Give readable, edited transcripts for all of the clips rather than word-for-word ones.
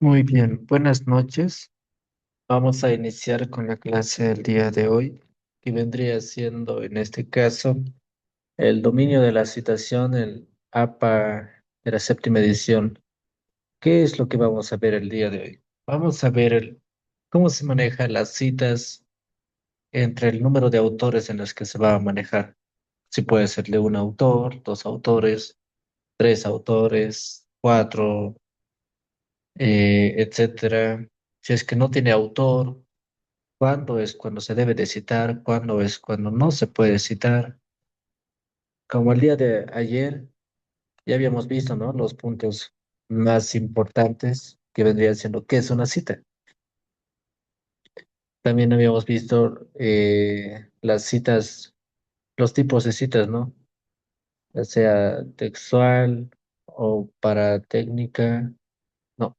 Muy bien, buenas noches. Vamos a iniciar con la clase del día de hoy, que vendría siendo, en este caso, el dominio de la citación, el APA de la séptima edición. ¿Qué es lo que vamos a ver el día de hoy? Vamos a ver cómo se manejan las citas entre el número de autores en los que se va a manejar. Si puede ser de un autor, dos autores, tres autores, cuatro, etcétera. Si es que no tiene autor, cuándo es cuando se debe de citar, cuándo es cuando no se puede citar. Como el día de ayer ya habíamos visto, ¿no? Los puntos más importantes que vendrían siendo qué es una cita. También habíamos visto las citas, los tipos de citas, ¿no? Ya sea textual o para técnica, no,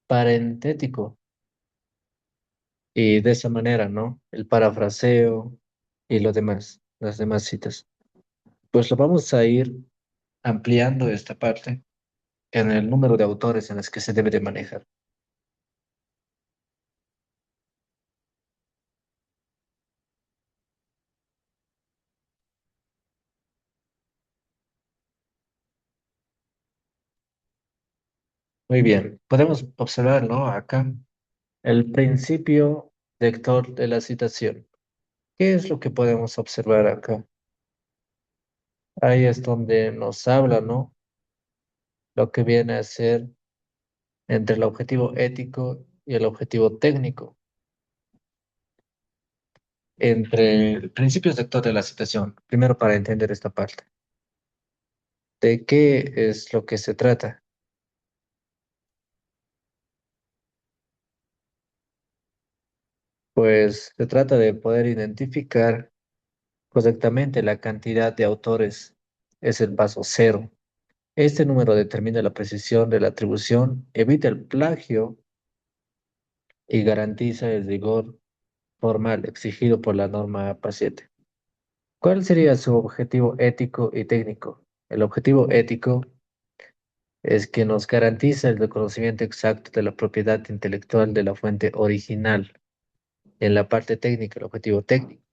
parentético. Y de esa manera, ¿no? El parafraseo y lo demás, las demás citas. Pues lo vamos a ir ampliando esta parte en el número de autores en las que se debe de manejar. Muy bien, podemos observar, ¿no? Acá el principio lector de la citación. ¿Qué es lo que podemos observar acá? Ahí es donde nos habla, ¿no? Lo que viene a ser entre el objetivo ético y el objetivo técnico. Entre el principio lector de la citación, primero para entender esta parte. ¿De qué es lo que se trata? Pues se trata de poder identificar correctamente la cantidad de autores. Es el paso cero. Este número determina la precisión de la atribución, evita el plagio y garantiza el rigor formal exigido por la norma APA 7. ¿Cuál sería su objetivo ético y técnico? El objetivo ético es que nos garantiza el reconocimiento exacto de la propiedad intelectual de la fuente original. En la parte técnica, el objetivo técnico,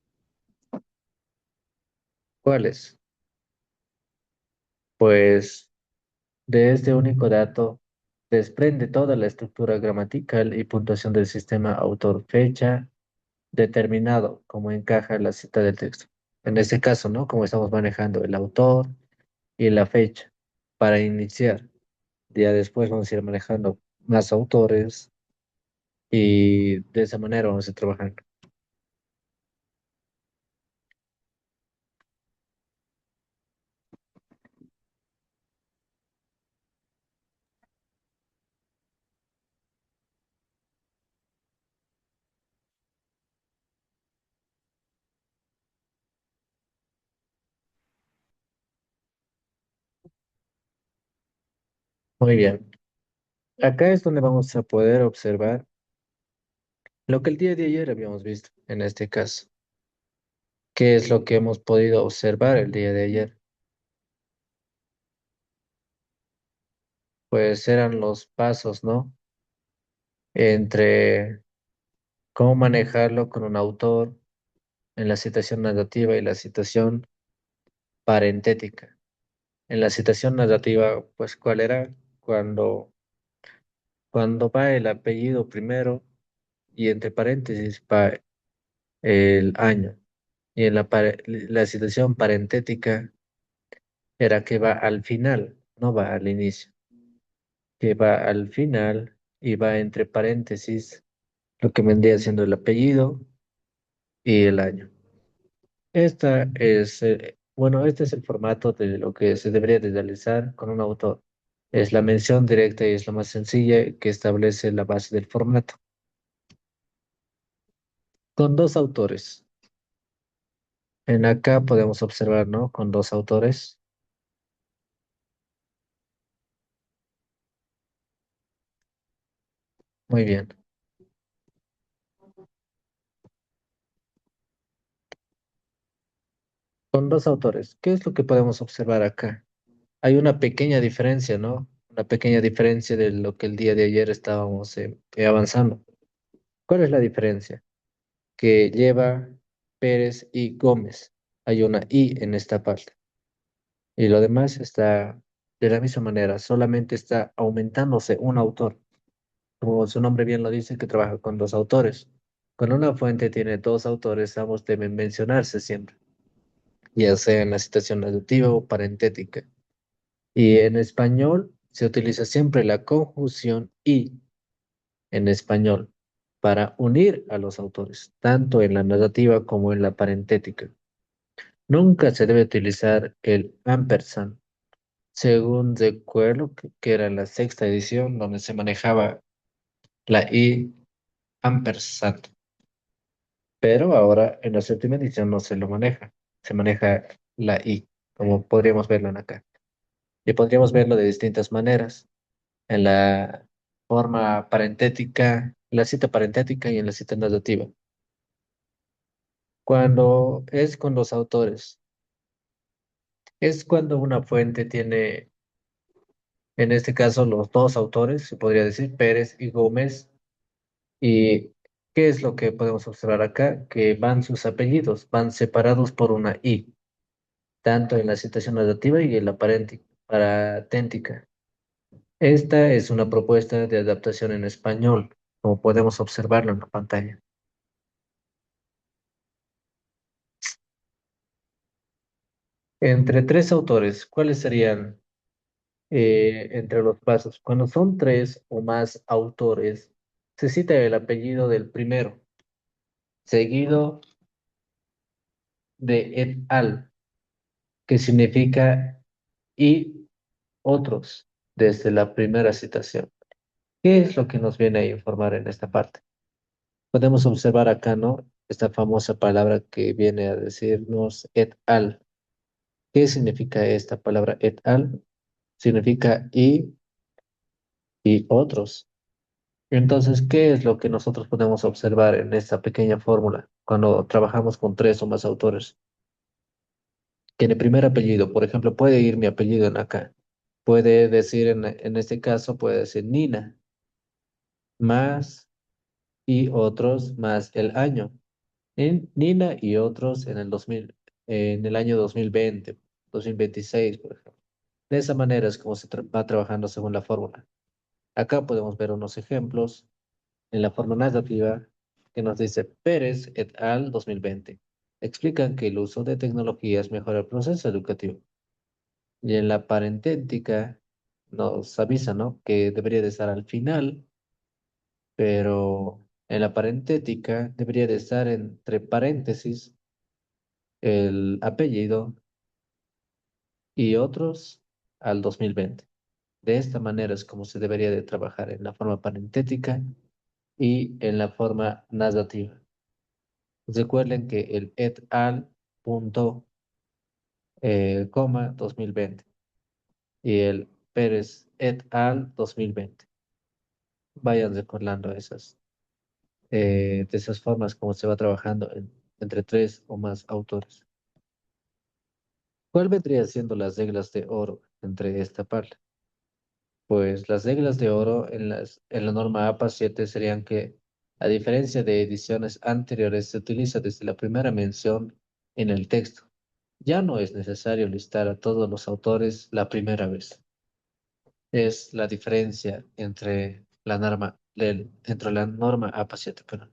¿cuál es? Pues de este único dato desprende toda la estructura gramatical y puntuación del sistema autor-fecha determinado, como encaja la cita del texto. En este caso, ¿no? Como estamos manejando el autor y la fecha para iniciar. Ya después vamos a ir manejando más autores y de esa manera vamos a ir trabajando. Muy bien. Acá es donde vamos a poder observar lo que el día de ayer habíamos visto en este caso. ¿Qué es lo que hemos podido observar el día de ayer? Pues eran los pasos, ¿no? Entre cómo manejarlo con un autor en la citación narrativa y la citación parentética. En la citación narrativa, pues, ¿cuál era? Cuando va el apellido primero y entre paréntesis va el año. Y en la citación parentética era que va al final, no va al inicio, que va al final y va entre paréntesis lo que vendría siendo el apellido y el año. Este es el formato de lo que se debería de realizar con un autor. Es la mención directa y es lo más sencilla que establece la base del formato. Con dos autores. En acá podemos observar, ¿no? Con dos autores. Muy bien. Con dos autores. ¿Qué es lo que podemos observar acá? Hay una pequeña diferencia, ¿no? Una pequeña diferencia de lo que el día de ayer estábamos avanzando. ¿Cuál es la diferencia? Que lleva Pérez y Gómez. Hay una I en esta parte. Y lo demás está de la misma manera, solamente está aumentándose un autor. Como su nombre bien lo dice, que trabaja con dos autores. Cuando una fuente tiene dos autores, ambos deben mencionarse siempre, ya sea en la citación adjudicativa o parentética. Y en español se utiliza siempre la conjunción y en español para unir a los autores, tanto en la narrativa como en la parentética. Nunca se debe utilizar el ampersand, según recuerdo que era en la sexta edición donde se manejaba la i ampersand, pero ahora en la séptima edición no se lo maneja, se maneja la i, como podríamos verlo en acá. Y podríamos verlo de distintas maneras, en la forma parentética, en la cita parentética y en la cita narrativa. Cuando es con los autores, es cuando una fuente tiene, en este caso, los dos autores, se podría decir, Pérez y Gómez. ¿Y qué es lo que podemos observar acá? Que van sus apellidos, van separados por una I, tanto en la citación narrativa y en la parentética. Esta es una propuesta de adaptación en español, como podemos observarlo en la pantalla. Entre tres autores, ¿cuáles serían entre los pasos? Cuando son tres o más autores, se cita el apellido del primero, seguido de et al, que significa y otros, desde la primera citación. ¿Qué es lo que nos viene a informar en esta parte? Podemos observar acá, ¿no? Esta famosa palabra que viene a decirnos et al. ¿Qué significa esta palabra et al? Significa y otros. Entonces, ¿qué es lo que nosotros podemos observar en esta pequeña fórmula cuando trabajamos con tres o más autores? Que en el primer apellido, por ejemplo, puede ir mi apellido en acá. Puede decir, en este caso, puede decir Nina, más y otros, más el año. En Nina y otros en el 2000, en el año 2020, 2026, por ejemplo. De esa manera es como se va trabajando según la fórmula. Acá podemos ver unos ejemplos en la forma narrativa que nos dice Pérez et al 2020. Explican que el uso de tecnologías mejora el proceso educativo. Y en la parentética nos avisa, ¿no? Que debería de estar al final, pero en la parentética debería de estar entre paréntesis el apellido y otros al 2020. De esta manera es como se debería de trabajar en la forma parentética y en la forma narrativa. Recuerden que el et al punto, coma 2020 y el Pérez et al 2020. Vayan recordando de esas formas como se va trabajando entre tres o más autores. ¿Cuál vendría siendo las reglas de oro entre esta parte? Pues las reglas de oro en la norma APA 7 serían que, a diferencia de ediciones anteriores, se utiliza desde la primera mención en el texto. Ya no es necesario listar a todos los autores la primera vez. Es la diferencia entre la norma APA 7, perdón.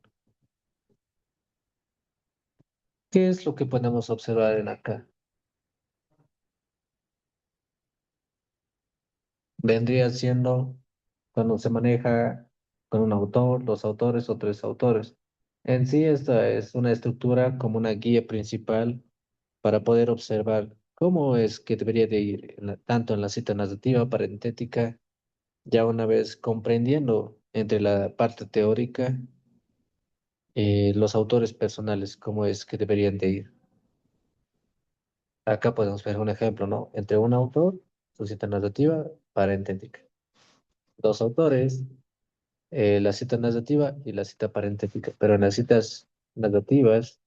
¿Qué es lo que podemos observar en acá? Vendría siendo cuando se maneja con un autor, dos autores o tres autores. En sí, esta es una estructura como una guía principal para poder observar cómo es que debería de ir tanto en la cita narrativa, parentética, ya una vez comprendiendo entre la parte teórica los autores personales, cómo es que deberían de ir. Acá podemos ver un ejemplo, ¿no? Entre un autor, su cita narrativa, parentética. Dos autores, la cita narrativa y la cita parentética. Pero en las citas narrativas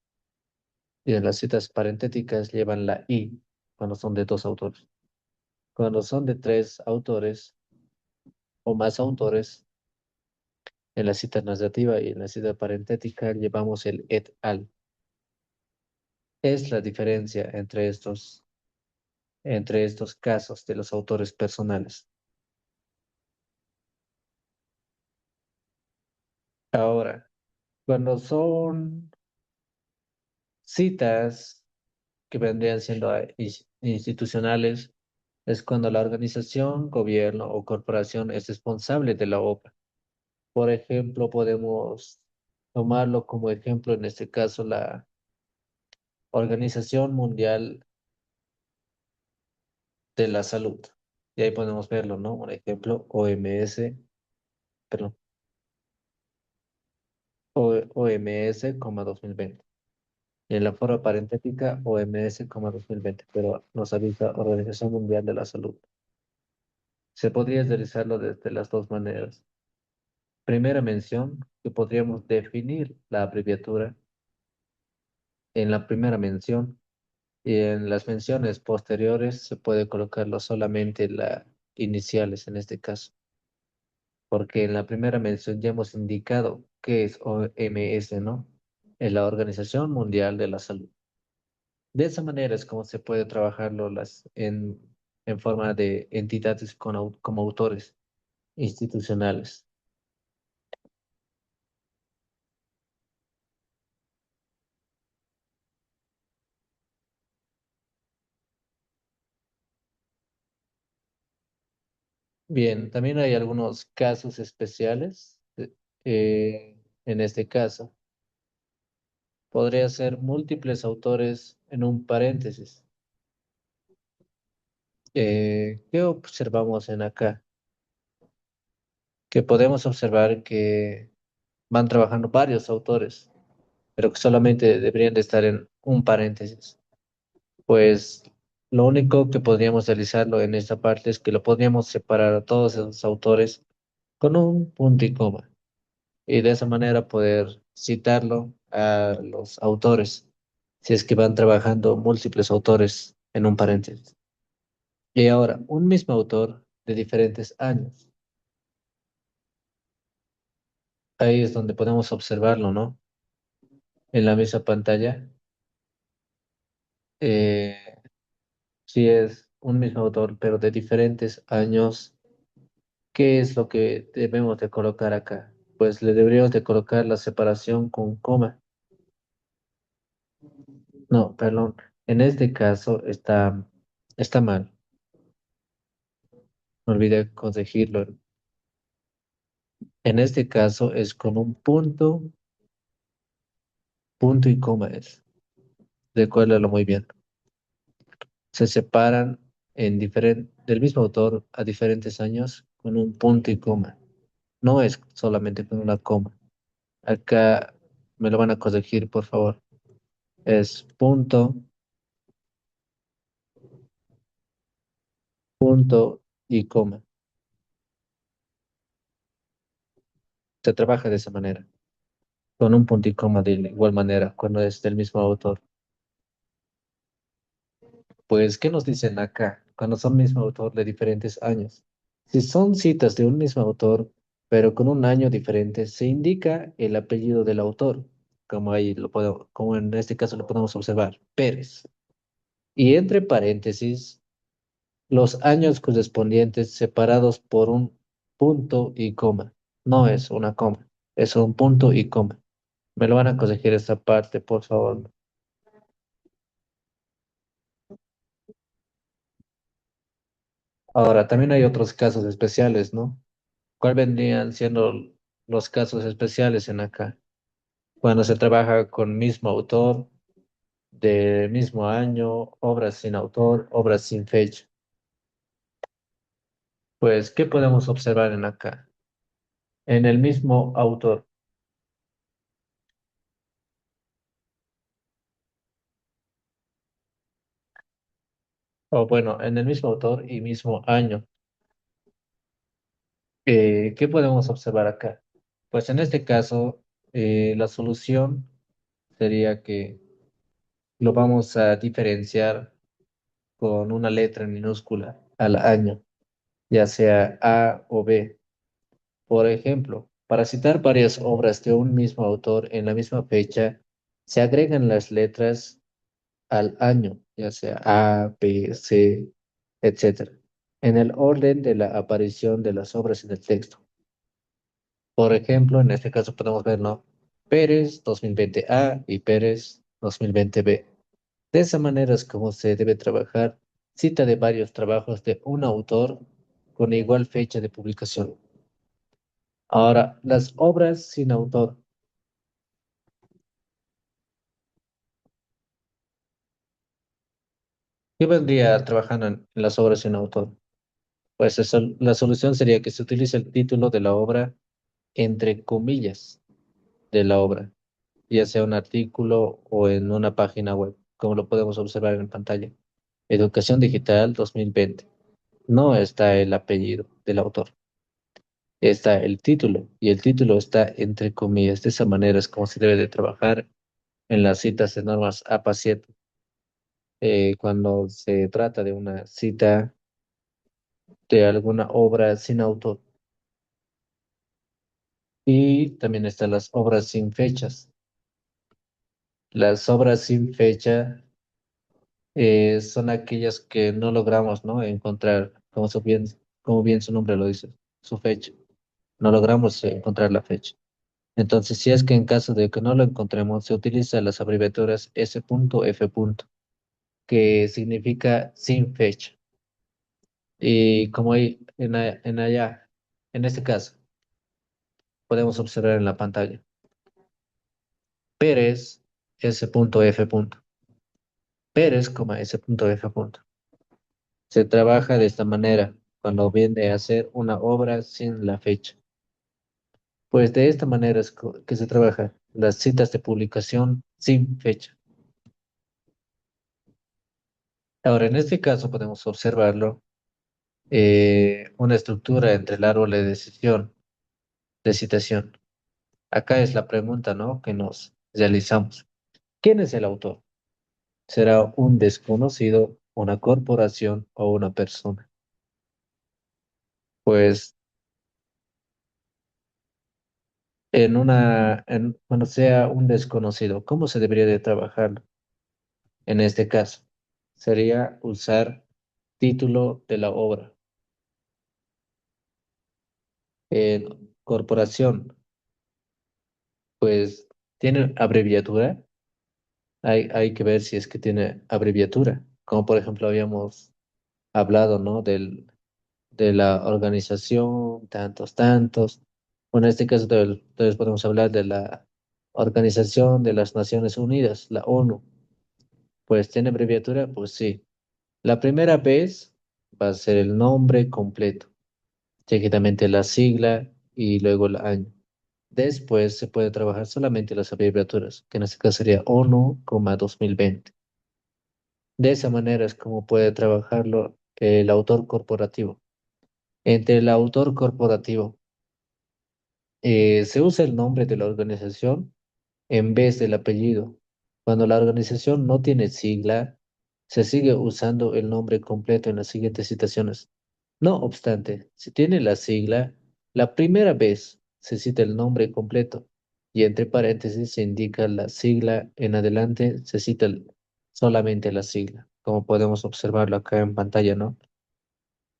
y en las citas parentéticas llevan la I cuando son de dos autores. Cuando son de tres autores o más autores, en la cita narrativa y en la cita parentética llevamos el et al. Es la diferencia entre estos casos de los autores personales. Ahora, cuando son citas que vendrían siendo institucionales, es cuando la organización, gobierno o corporación es responsable de la obra. Por ejemplo, podemos tomarlo como ejemplo, en este caso, la Organización Mundial de la Salud. Y ahí podemos verlo, ¿no? Por ejemplo, OMS, perdón, OMS, 2020. Y en la forma parentética, OMS, 2020, pero nos avisa Organización Mundial de la Salud. Se podría realizarlo desde las dos maneras. Primera mención, que podríamos definir la abreviatura en la primera mención y en las menciones posteriores se puede colocarlo solamente las iniciales en este caso, porque en la primera mención ya hemos indicado qué es OMS, ¿no? Es la Organización Mundial de la Salud. De esa manera es como se puede trabajarlo en forma de entidades como autores institucionales. Bien, también hay algunos casos especiales. En este caso, podría ser múltiples autores en un paréntesis. ¿Qué observamos en acá? Que podemos observar que van trabajando varios autores, pero que solamente deberían de estar en un paréntesis. Pues lo único que podríamos realizarlo en esta parte es que lo podríamos separar a todos esos autores con un punto y coma, y de esa manera poder citarlo a los autores, si es que van trabajando múltiples autores en un paréntesis. Y ahora, un mismo autor de diferentes años. Ahí es donde podemos observarlo, ¿no? En la misma pantalla. Eh, si es un mismo autor, pero de diferentes años, ¿qué es lo que debemos de colocar acá? Pues le deberíamos de colocar la separación con coma. No, perdón. En este caso está mal. No olvidé corregirlo. En este caso es con un punto y coma es. Recuérdalo muy bien. Se separan del mismo autor a diferentes años con un punto y coma. No es solamente con una coma. Acá me lo van a corregir, por favor. Es punto y coma. Se trabaja de esa manera, con un punto y coma de igual manera, cuando es del mismo autor. Pues, ¿qué nos dicen acá? Cuando son mismo autor de diferentes años. Si son citas de un mismo autor, pero con un año diferente, se indica el apellido del autor, como en este caso lo podemos observar, Pérez. Y entre paréntesis, los años correspondientes separados por un punto y coma. No es una coma, es un punto y coma. Me lo van a corregir esta parte, por favor. Ahora, también hay otros casos especiales, ¿no? ¿Cuál vendrían siendo los casos especiales en acá? Cuando se trabaja con mismo autor, de mismo año, obras sin autor, obras sin fecha. Pues, ¿qué podemos observar en acá? En el mismo autor, o bueno, en el mismo autor y mismo año. ¿Qué podemos observar acá? Pues en este caso, la solución sería que lo vamos a diferenciar con una letra en minúscula. al año, ya sea A o B. Por ejemplo, para citar varias obras de un mismo autor en la misma fecha, se agregan las letras al año, ya sea A, B, C, etcétera, en el orden de la aparición de las obras en el texto. Por ejemplo, en este caso podemos ver, ¿no? Pérez 2020 A y Pérez 2020 B. De esa manera es como se debe trabajar cita de varios trabajos de un autor con igual fecha de publicación. Ahora, las obras sin autor. ¿Qué vendría trabajando en las obras sin autor? Pues la solución sería que se utilice el título de la obra entre comillas de la obra, ya sea un artículo o en una página web, como lo podemos observar en pantalla. Educación Digital 2020. No está el apellido del autor, está el título y el título está entre comillas. De esa manera es como se debe de trabajar en las citas de normas APA 7, cuando se trata de una cita de alguna obra sin autor. Y también están las obras sin fechas. Las obras sin fecha son aquellas que no logramos, ¿no? Encontrar, como bien su nombre lo dice, su fecha. No logramos encontrar la fecha. Entonces, si es que en caso de que no lo encontremos, se utilizan las abreviaturas S.F., que significa sin fecha. Y como hay en allá, en este caso, podemos observar en la pantalla, Pérez S.F. Pérez, S.F. Se trabaja de esta manera cuando viene a ser una obra sin la fecha. Pues de esta manera es que se trabaja las citas de publicación sin fecha. Ahora, en este caso podemos observarlo, una estructura entre el árbol de citación. Acá es la pregunta, ¿no? Que nos realizamos. ¿Quién es el autor? ¿Será un desconocido, una corporación o una persona? Pues cuando sea un desconocido, ¿cómo se debería de trabajar en este caso? Sería usar título de la obra. Corporación, pues tiene abreviatura. Hay que ver si es que tiene abreviatura. Como por ejemplo habíamos hablado, ¿no? De la organización, tantos, tantos. Bueno, en este caso entonces podemos hablar de la Organización de las Naciones Unidas, la ONU. Pues tiene abreviatura, pues sí. La primera vez va a ser el nombre completo, seguidamente la sigla y luego el año. Después se puede trabajar solamente las abreviaturas, que en este caso sería ONU, 2020. De esa manera es como puede trabajarlo el autor corporativo. Entre el autor corporativo se usa el nombre de la organización en vez del apellido. Cuando la organización no tiene sigla, se sigue usando el nombre completo en las siguientes citaciones. No obstante, si tiene la sigla, la primera vez se cita el nombre completo y entre paréntesis se indica la sigla, en adelante se cita solamente la sigla, como podemos observarlo acá en pantalla, ¿no?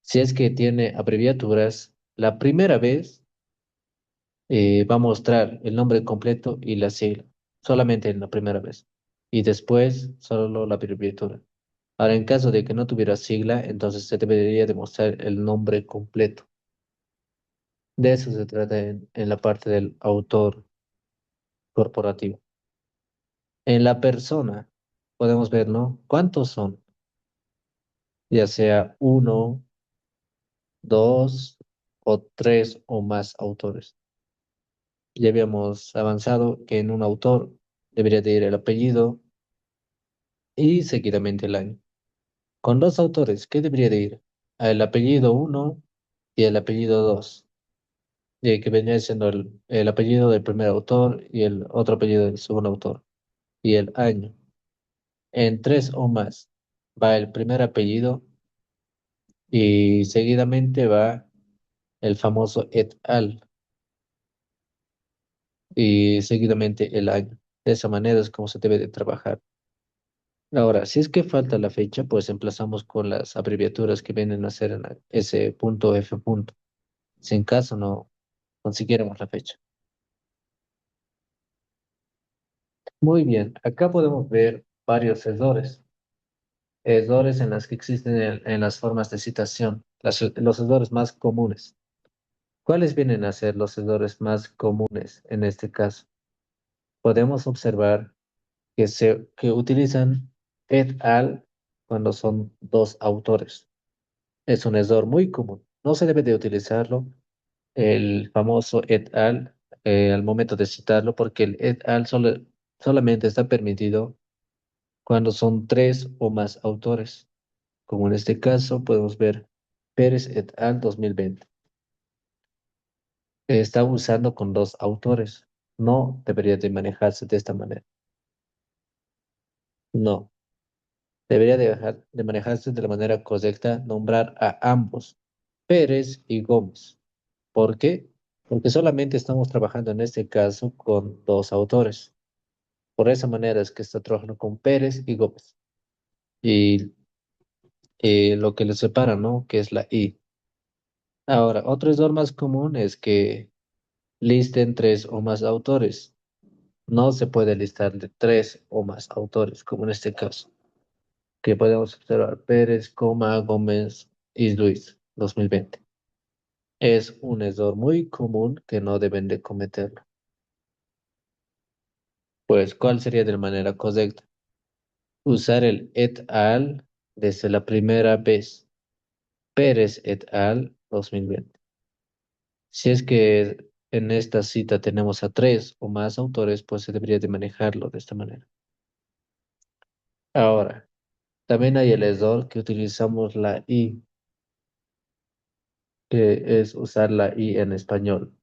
Si es que tiene abreviaturas, la primera vez va a mostrar el nombre completo y la sigla, solamente en la primera vez. Y después solo la abreviatura. Ahora, en caso de que no tuviera sigla, entonces se debería demostrar el nombre completo. De eso se trata en la parte del autor corporativo. En la persona podemos ver, ¿no? ¿Cuántos son? Ya sea uno, dos o tres o más autores. Ya habíamos avanzado que en un autor debería de ir el apellido y seguidamente el año. Con dos autores, ¿qué debería de ir? El apellido uno y el apellido 2, que vendría siendo el apellido del primer autor y el otro apellido del segundo autor, y el año. En tres o más va el primer apellido Y seguidamente va el famoso et al. Y seguidamente el año. De esa manera es como se debe de trabajar. Ahora, si es que falta la fecha, pues emplazamos con las abreviaturas que vienen a ser en ese punto F punto, si en caso no consiguiéramos la fecha. Muy bien, acá podemos ver varios errores, errores en las que existen en las formas de citación, los errores más comunes. ¿Cuáles vienen a ser los errores más comunes en este caso? Podemos observar que utilizan et al cuando son dos autores. Es un error muy común. No se debe de utilizarlo el famoso et al al momento de citarlo porque el et al solamente está permitido cuando son tres o más autores. Como en este caso podemos ver Pérez et al 2020. Está usando con dos autores. No debería de manejarse de esta manera. No. Debería de manejarse de la manera correcta, nombrar a ambos, Pérez y Gómez. ¿Por qué? Porque solamente estamos trabajando en este caso con dos autores. Por esa manera es que está trabajando con Pérez y Gómez. Y lo que les separa, ¿no? Que es la I. Ahora, otro error más común es que listen tres o más autores. No se puede listar de tres o más autores, como en este caso, que podemos observar Pérez, Gómez y Luis, 2020. Es un error muy común que no deben de cometerlo. Pues, ¿cuál sería de manera correcta? Usar el et al desde la primera vez. Pérez et al 2020. Si es que en esta cita tenemos a tres o más autores, pues se debería de manejarlo de esta manera. Ahora, también hay el error que utilizamos la I, que es usar la I en español.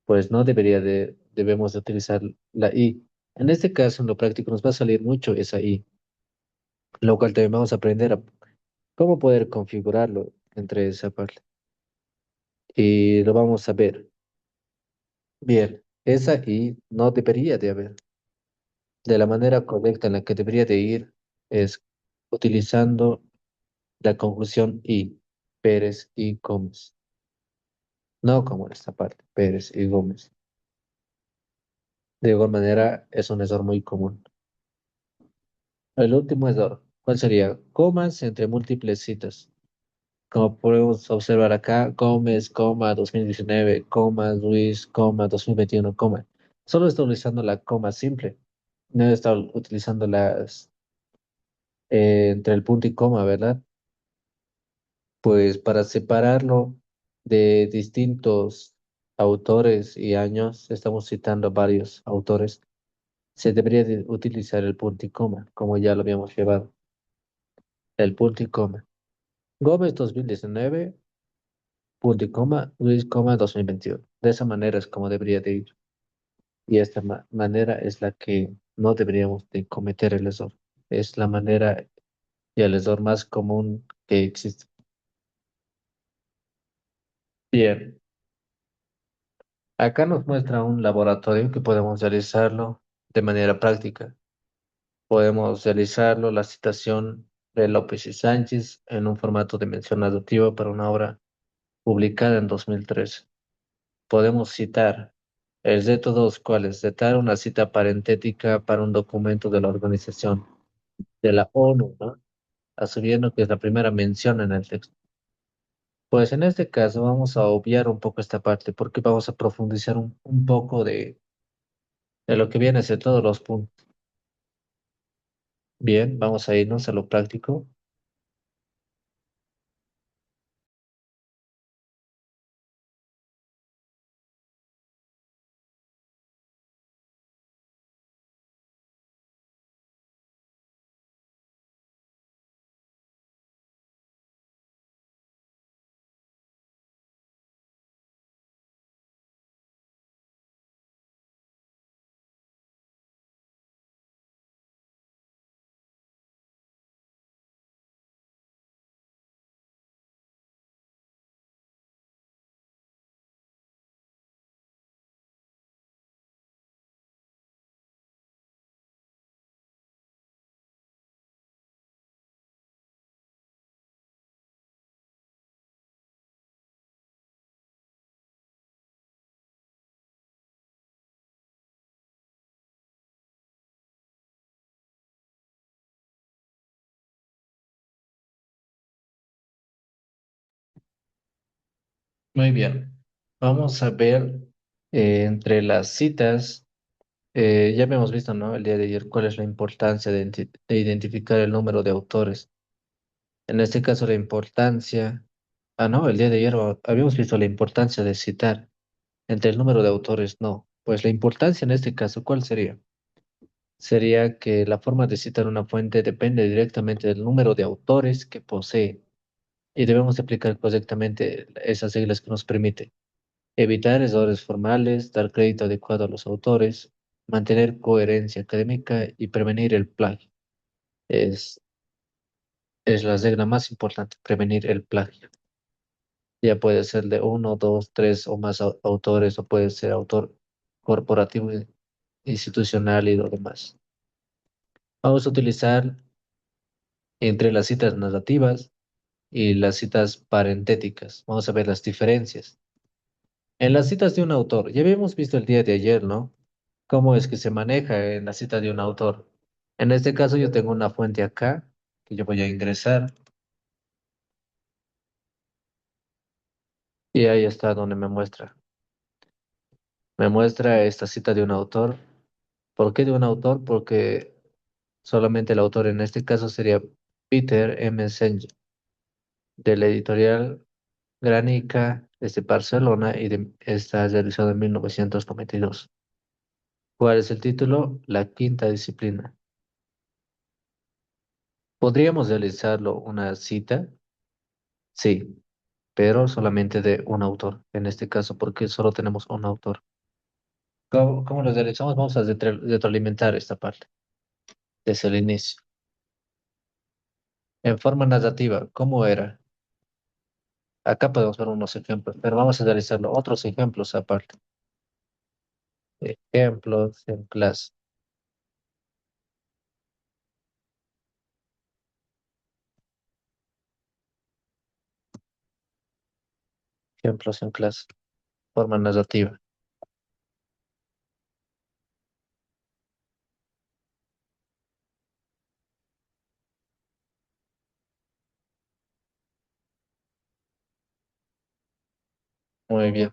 Pues no debemos de utilizar la I. En este caso, en lo práctico, nos va a salir mucho esa I, lo cual también vamos a aprender a cómo poder configurarlo entre esa parte. Y lo vamos a ver. Bien, esa I no debería de haber. De la manera correcta en la que debería de ir es utilizando la conjunción y, Pérez y Gómez. No como en esta parte, Pérez y Gómez. De igual manera, es un error muy común. El último error, ¿cuál sería? Comas entre múltiples citas. Como podemos observar acá, Gómez, 2019, Luis, 2021, Solo está utilizando la coma simple. No está utilizando las entre el punto y coma, ¿verdad? Pues para separarlo de distintos autores y años, estamos citando varios autores, se debería de utilizar el punto y coma, como ya lo habíamos llevado, el punto y coma. Gómez 2019, punto y coma, Luis, 2021. De esa manera es como debería de ir. Y esta manera es la que no deberíamos de cometer el error. Es la manera y el error más común que existe. Bien. Acá nos muestra un laboratorio que podemos realizarlo de manera práctica. Podemos realizarlo, la citación de López y Sánchez en un formato de mención adoptiva para una obra publicada en 2013. Podemos citar el reto 2, ¿cuál es? Citar una cita parentética para un documento de la organización de la ONU, ¿no? Asumiendo que es la primera mención en el texto. Pues en este caso vamos a obviar un poco esta parte porque vamos a profundizar un poco de lo que viene a ser todos los puntos. Bien, vamos a irnos a lo práctico. Muy bien. Vamos a ver entre las citas, ya habíamos visto, ¿no? El día de ayer, cuál es la importancia de identificar el número de autores. En este caso, la importancia, no, el día de ayer habíamos visto la importancia de citar. Entre el número de autores, no. Pues la importancia en este caso, ¿cuál sería? Sería que la forma de citar una fuente depende directamente del número de autores que posee y debemos aplicar correctamente esas reglas que nos permiten evitar errores formales, dar crédito adecuado a los autores, mantener coherencia académica y prevenir el plagio. Es, es la regla más importante, prevenir el plagio. Ya puede ser de uno, dos, tres o más autores o puede ser autor corporativo, institucional y lo demás. Vamos a utilizar entre las citas narrativas y las citas parentéticas. Vamos a ver las diferencias. En las citas de un autor, ya habíamos visto el día de ayer, ¿no? Cómo es que se maneja en la cita de un autor. En este caso yo tengo una fuente acá que yo voy a ingresar y ahí está donde me muestra. Me muestra esta cita de un autor. ¿Por qué de un autor? Porque solamente el autor en este caso sería Peter M. Senge, de la editorial Granica desde Barcelona y está realizado en 1992. ¿Cuál es el título? La quinta disciplina. ¿Podríamos realizarlo una cita? Sí, pero solamente de un autor, en este caso, porque solo tenemos un autor. ¿Cómo lo realizamos? Vamos a retroalimentar esta parte desde el inicio. En forma narrativa, ¿cómo era? Acá podemos ver unos ejemplos, pero vamos a realizarlo otros ejemplos aparte. Ejemplos en clase, ejemplos en clase, forma narrativa. Muy bien.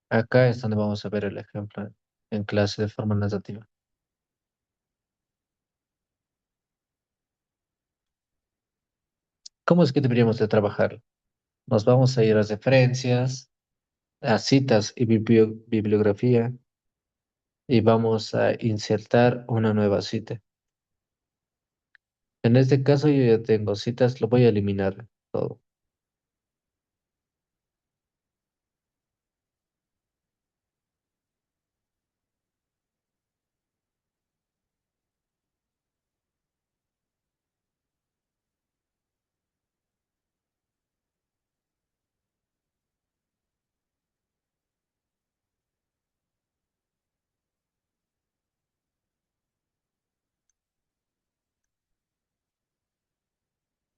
Acá es donde vamos a ver el ejemplo en clase de forma narrativa. ¿Cómo es que deberíamos de trabajar? Nos vamos a ir a referencias, a citas y bibliografía y vamos a insertar una nueva cita. En este caso yo ya tengo citas, lo voy a eliminar todo.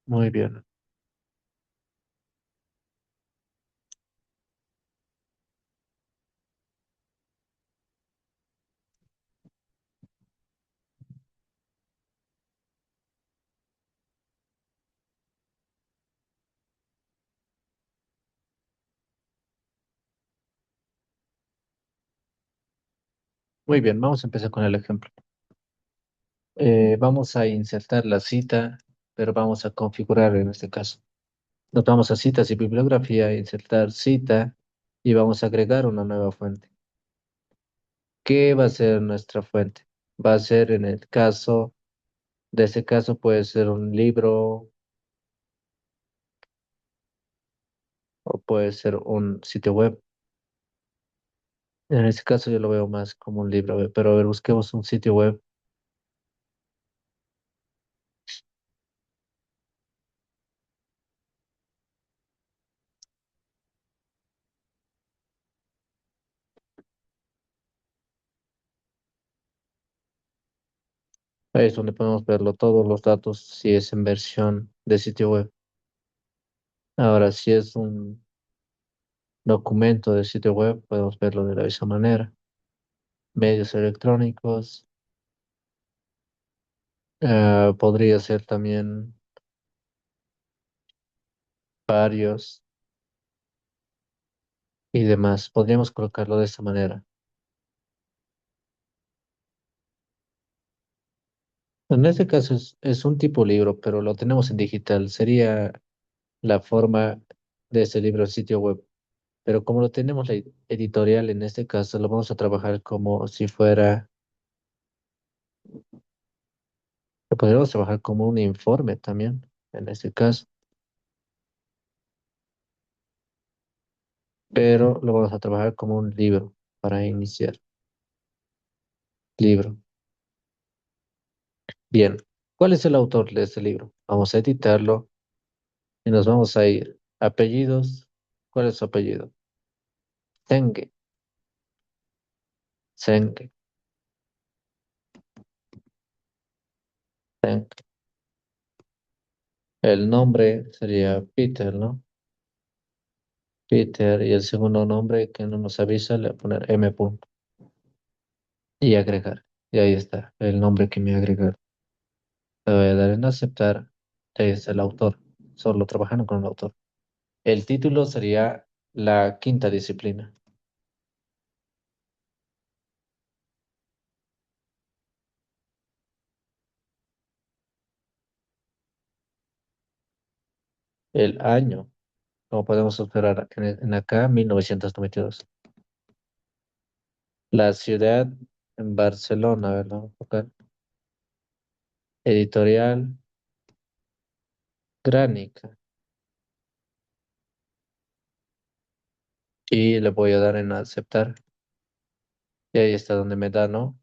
Muy bien, muy bien, vamos a empezar con el ejemplo. Vamos a insertar la cita, pero vamos a configurar en este caso. Nos vamos a citas y bibliografía, insertar cita y vamos a agregar una nueva fuente. ¿Qué va a ser nuestra fuente? Va a ser en el caso, de este caso puede ser un libro o puede ser un sitio web. En este caso yo lo veo más como un libro, pero a ver, busquemos un sitio web. Ahí es donde podemos verlo, todos los datos, si es en versión de sitio web. Ahora, si es un documento de sitio web, podemos verlo de la misma manera. Medios electrónicos, podría ser también varios. y demás. Podríamos colocarlo de esta manera. En este caso es un tipo libro, pero lo tenemos en digital. Sería la forma de ese libro en sitio web. Pero como lo tenemos la editorial, en este caso lo vamos a trabajar como si fuera, lo podríamos trabajar como un informe también, en este caso, pero lo vamos a trabajar como un libro para iniciar. Libro. Bien. ¿Cuál es el autor de este libro? Vamos a editarlo y nos vamos a ir. Apellidos. ¿Cuál es su apellido? Senge. Senge. Senge. El nombre sería Peter, ¿no? Peter. Y el segundo nombre que no nos avisa, le voy a poner M. punto. Y agregar. Y ahí está, el nombre que me agregaron. Le voy a dar en aceptar. Es el autor. Solo trabajando con el autor. El título sería La quinta disciplina. El año, como podemos observar en acá, 1992. La ciudad en Barcelona, ¿verdad? Ok. Editorial Gránica. Y le voy a dar en aceptar. Y ahí está donde me da, ¿no?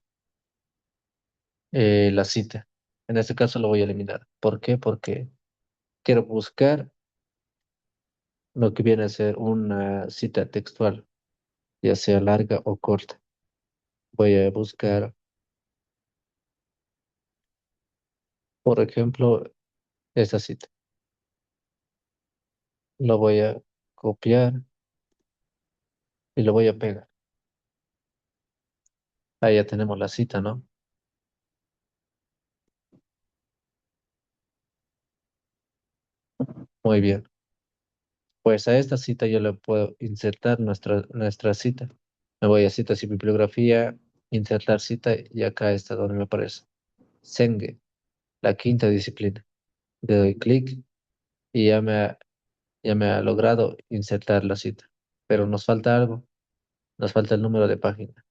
La cita. En este caso lo voy a eliminar. ¿Por qué? Porque quiero buscar lo que viene a ser una cita textual, ya sea larga o corta. Voy a buscar, por ejemplo, esta cita. Lo voy a copiar y lo voy a pegar. Ahí ya tenemos la cita, ¿no? Muy bien. Pues a esta cita yo le puedo insertar nuestra cita. Me voy a citas y bibliografía, insertar cita y acá está donde me aparece. Senge, la quinta disciplina. Le doy clic y ya me ha logrado insertar la cita. Pero nos falta algo, nos falta el número de página.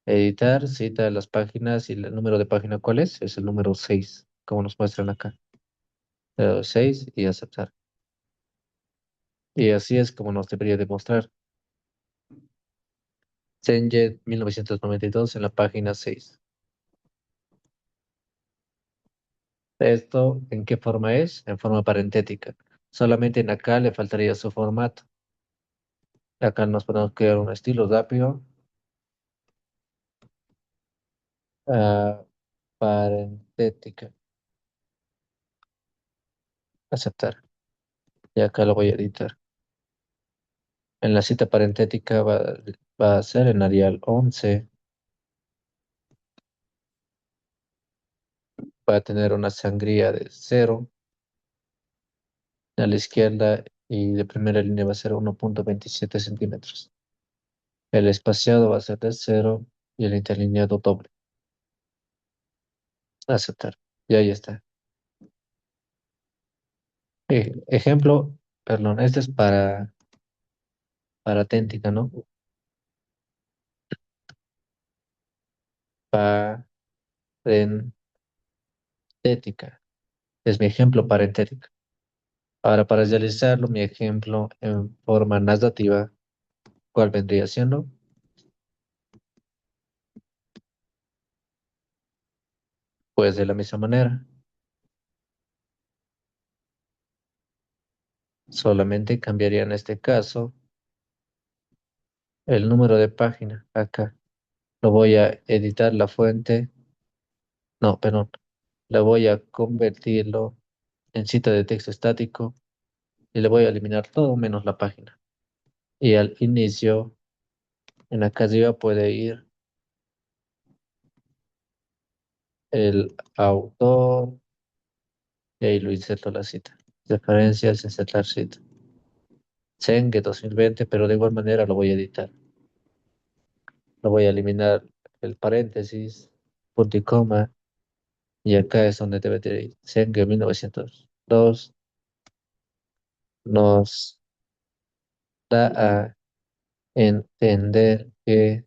Editar, cita de las páginas y el número de página, ¿cuál es? Es el número 6 como nos muestran acá. Le doy 6 y aceptar. Y así es como nos debería demostrar. Senjet 1992 en la página 6. ¿Esto en qué forma es? En forma parentética. Solamente en acá le faltaría su formato. Acá nos podemos crear un estilo rápido. ah, Parentética. Aceptar. Y acá lo voy a editar. En la cita parentética va a ser en Arial 11. Va a tener una sangría de 0 a la izquierda y de primera línea va a ser 1,27 centímetros. El espaciado va a ser de 0 y el interlineado doble. Aceptar. Y ahí está. Ejemplo, perdón, este es para auténtica, ¿no? Parentética. Es mi ejemplo parentética. Ahora, para realizarlo, mi ejemplo en forma narrativa, ¿cuál vendría siendo? Pues de la misma manera, solamente cambiaría en este caso el número de página acá. Lo voy a editar la fuente, no, perdón, la voy a convertirlo en cita de texto estático y le voy a eliminar todo menos la página. Y al inicio, en acá arriba puede ir el autor y ahí lo inserto la cita. Referencias, insertar cita. Zengue 2020, pero de igual manera lo voy a editar. Lo voy a eliminar el paréntesis, punto y coma, y acá es donde debe de ir. Zengue 1902 nos da a entender que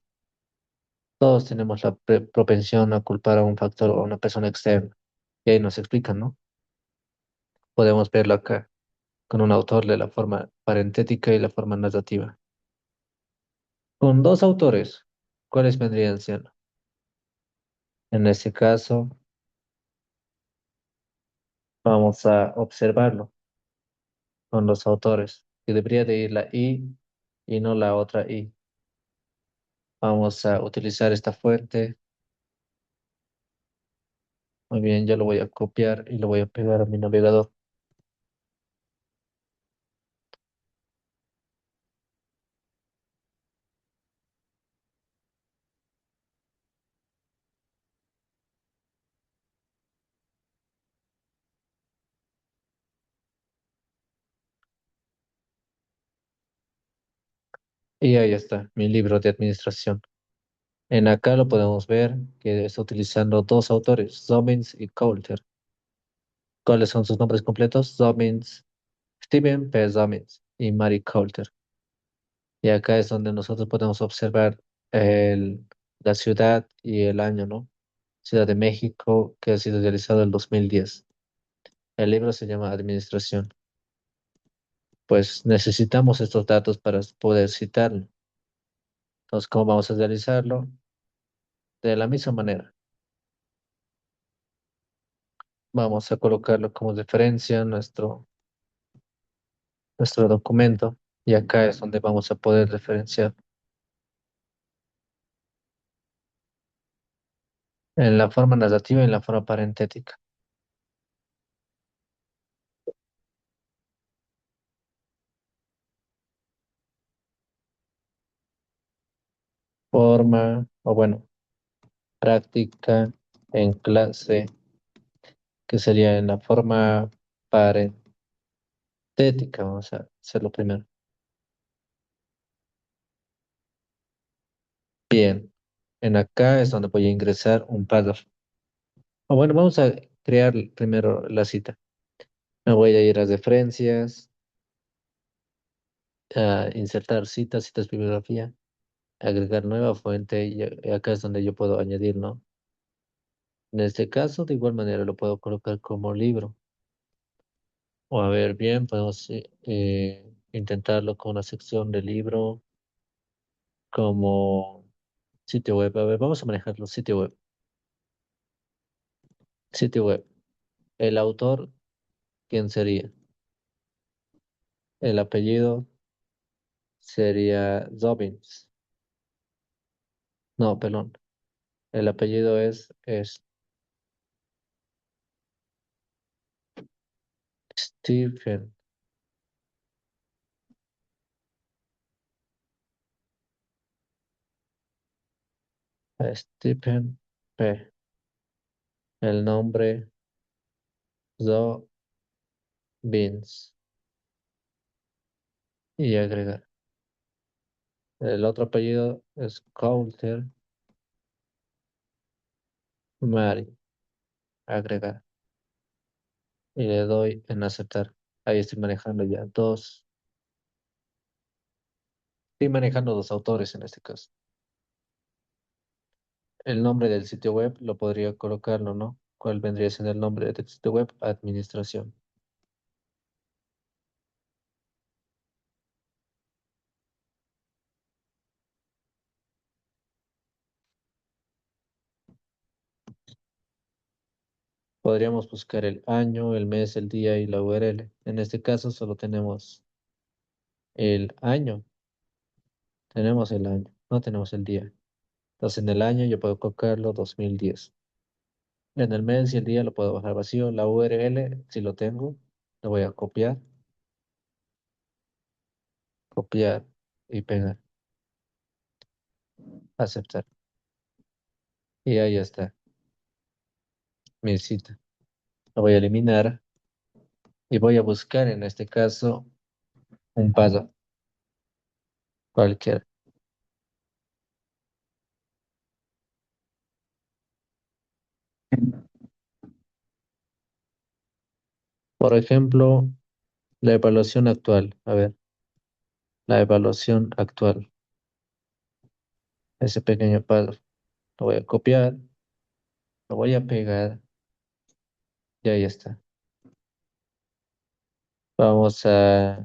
todos tenemos la propensión a culpar a un factor o a una persona externa. Y ahí nos explican, ¿no? Podemos verlo acá con un autor de la forma parentética y la forma narrativa. Con dos autores, ¿cuáles vendrían siendo? En este caso, vamos a observarlo con los autores, que debería de ir la I y no la otra I. Vamos a utilizar esta fuente. Muy bien, yo lo voy a copiar y lo voy a pegar a mi navegador. Y ahí está, mi libro de administración. En acá lo podemos ver que está utilizando dos autores, Dobbins y Coulter. ¿Cuáles son sus nombres completos? Dobbins, Stephen P. Dobbins y Mary Coulter. Y acá es donde nosotros podemos observar el- la ciudad y el año, ¿no? Ciudad de México, que ha sido realizado en 2010. El libro se llama Administración. Pues necesitamos estos datos para poder citarlo. Entonces, ¿cómo vamos a realizarlo? De la misma manera. Vamos a colocarlo como referencia en nuestro documento. Y acá es donde vamos a poder referenciar en la forma narrativa y en la forma parentética. Forma, o bueno, práctica en clase, que sería en la forma parentética. Vamos a hacerlo primero. Bien, en acá es donde voy a ingresar un párrafo. O bueno, vamos a crear primero la cita. Me voy a ir a referencias, a insertar citas, citas bibliografía, agregar nueva fuente y acá es donde yo puedo añadir, ¿no? En este caso, de igual manera lo puedo colocar como libro. O a ver, bien, podemos intentarlo con una sección de libro como sitio web. A ver, vamos a manejarlo, sitio web. Sitio web. El autor, ¿quién sería? El apellido sería Dobbins. No, perdón. El apellido es Stephen. Stephen P. El nombre Dobbins. Y agregar. El otro apellido es Coulter Mary. Agregar. Y le doy en aceptar. Ahí estoy manejando ya dos. Estoy manejando dos autores en este caso. El nombre del sitio web lo podría colocarlo, ¿no? ¿Cuál vendría siendo el nombre del sitio web? Administración. Podríamos buscar el año, el mes, el día y la URL. En este caso solo tenemos el año. Tenemos el año, no tenemos el día. Entonces en el año yo puedo colocarlo 2010. En el mes y el día lo puedo bajar vacío. La URL, si lo tengo, lo voy a copiar, copiar y pegar. Aceptar. Y ahí está mi cita. Lo voy a eliminar y voy a buscar en este caso un paso. cualquiera. Por ejemplo, la evaluación actual. A ver, la evaluación actual. Ese pequeño párrafo. Lo voy a copiar, lo voy a pegar y ahí está. Vamos a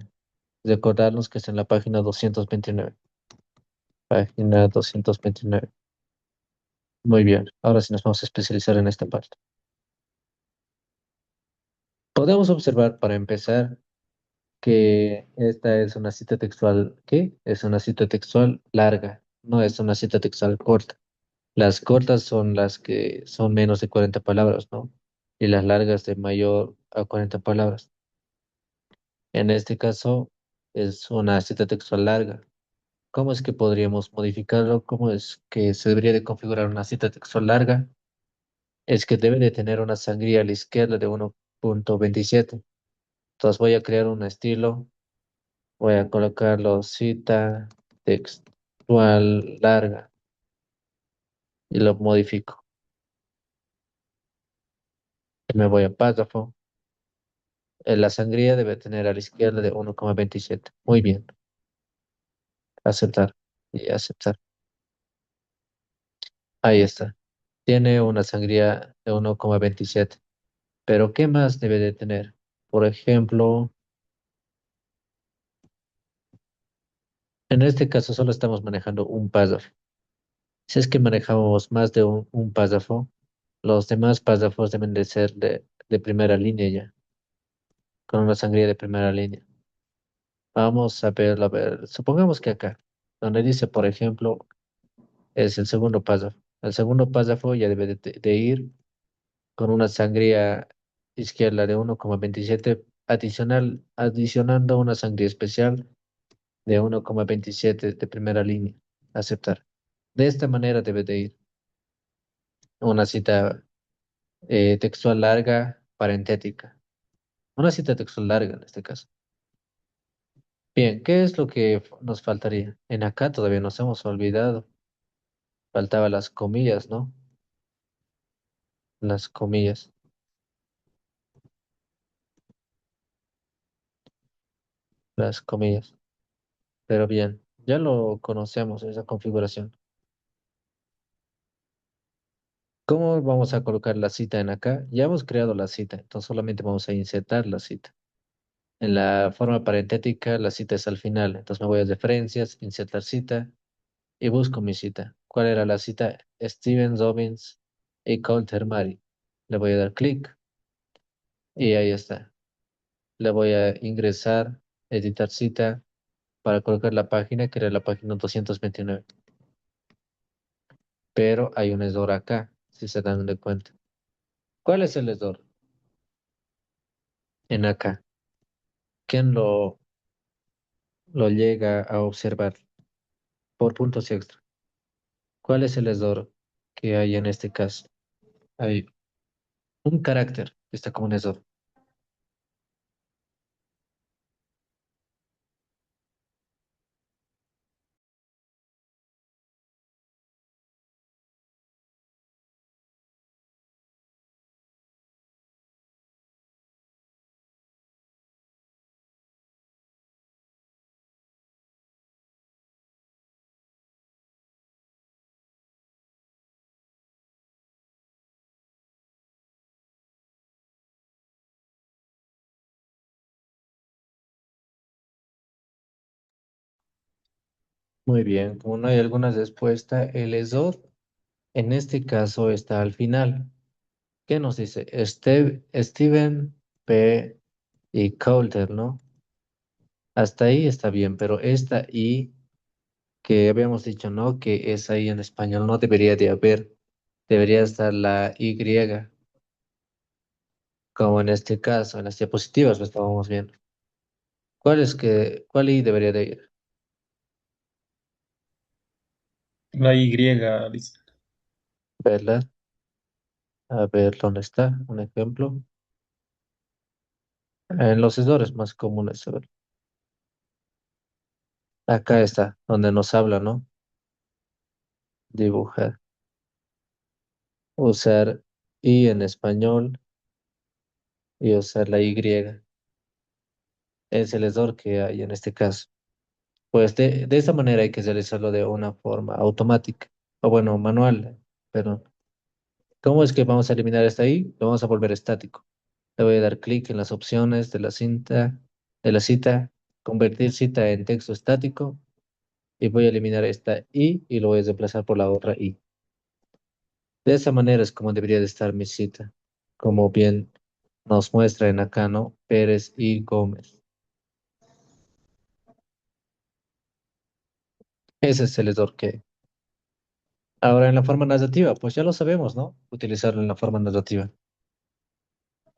recordarnos que está en la página 229. Página 229. Muy bien. Ahora sí nos vamos a especializar en esta parte. Podemos observar para empezar que esta es una cita textual, ¿qué? Es una cita textual larga, no es una cita textual corta. Las cortas son las que son menos de 40 palabras, ¿no? Y las largas de mayor a 40 palabras. En este caso es una cita textual larga. ¿Cómo es que podríamos modificarlo? ¿Cómo es que se debería de configurar una cita textual larga? Es que debe de tener una sangría a la izquierda de 1.27. Entonces voy a crear un estilo. Voy a colocarlo cita textual larga y lo modifico. Y me voy a párrafo. La sangría debe tener a la izquierda de 1.27. Muy bien. Aceptar y aceptar. Ahí está. Tiene una sangría de 1.27. Pero ¿qué más debe de tener? Por ejemplo, en este caso solo estamos manejando un párrafo. Si es que manejamos más de un párrafo, los demás párrafos deben de ser de primera línea ya, con una sangría de primera línea. Vamos a verlo, a ver. Supongamos que acá, donde dice, por ejemplo, es el segundo párrafo. El segundo párrafo ya debe de ir con una sangría izquierda de 1.27 adicionando una sangría especial de 1.27 de primera línea. Aceptar. De esta manera debe de ir una cita textual larga, parentética. Una cita textual larga en este caso. Bien, ¿qué es lo que nos faltaría? En acá todavía nos hemos olvidado. Faltaban las comillas, ¿no? Las comillas, las comillas. Pero bien, ya lo conocemos, esa configuración. ¿Cómo vamos a colocar la cita en acá? Ya hemos creado la cita, entonces solamente vamos a insertar la cita. En la forma parentética, la cita es al final. Entonces me voy a referencias, insertar cita y busco mi cita. ¿Cuál era la cita? Steven Robbins y Coulter Mary. Le voy a dar clic y ahí está. Le voy a ingresar, editar cita para colocar la página, que era la página 229. Pero hay un error acá, si se dan de cuenta. ¿Cuál es el error? En acá. ¿Quién lo llega a observar por puntos extra? ¿Cuál es el error que hay en este caso? Hay un carácter que está como un error. Muy bien, como no hay alguna respuesta, el error en este caso está al final. ¿Qué nos dice? Steven P. y Coulter, ¿no? Hasta ahí está bien, pero esta I que habíamos dicho, ¿no? Que es ahí en español, no debería de haber, debería estar la Y, como en este caso, en las diapositivas lo estábamos viendo. ¿Cuál I debería de ir? La Y, dice. ¿Verdad? A ver, ¿dónde está? Un ejemplo. En los errores más comunes, a ver. Acá está, donde nos habla, ¿no? Dibujar. Usar I en español y usar la Y. Es el error que hay en este caso. Pues de esta manera hay que realizarlo de una forma automática, o bueno, manual, pero ¿cómo es que vamos a eliminar esta I? Lo vamos a volver estático. Le voy a dar clic en las opciones de la cita, convertir cita en texto estático y voy a eliminar esta I y lo voy a reemplazar por la otra I. De esa manera es como debería de estar mi cita, como bien nos muestra en acá, ¿no? Pérez y Gómez. Ese es el error que hay. Ahora en la forma narrativa, pues ya lo sabemos, ¿no? Utilizarlo en la forma narrativa.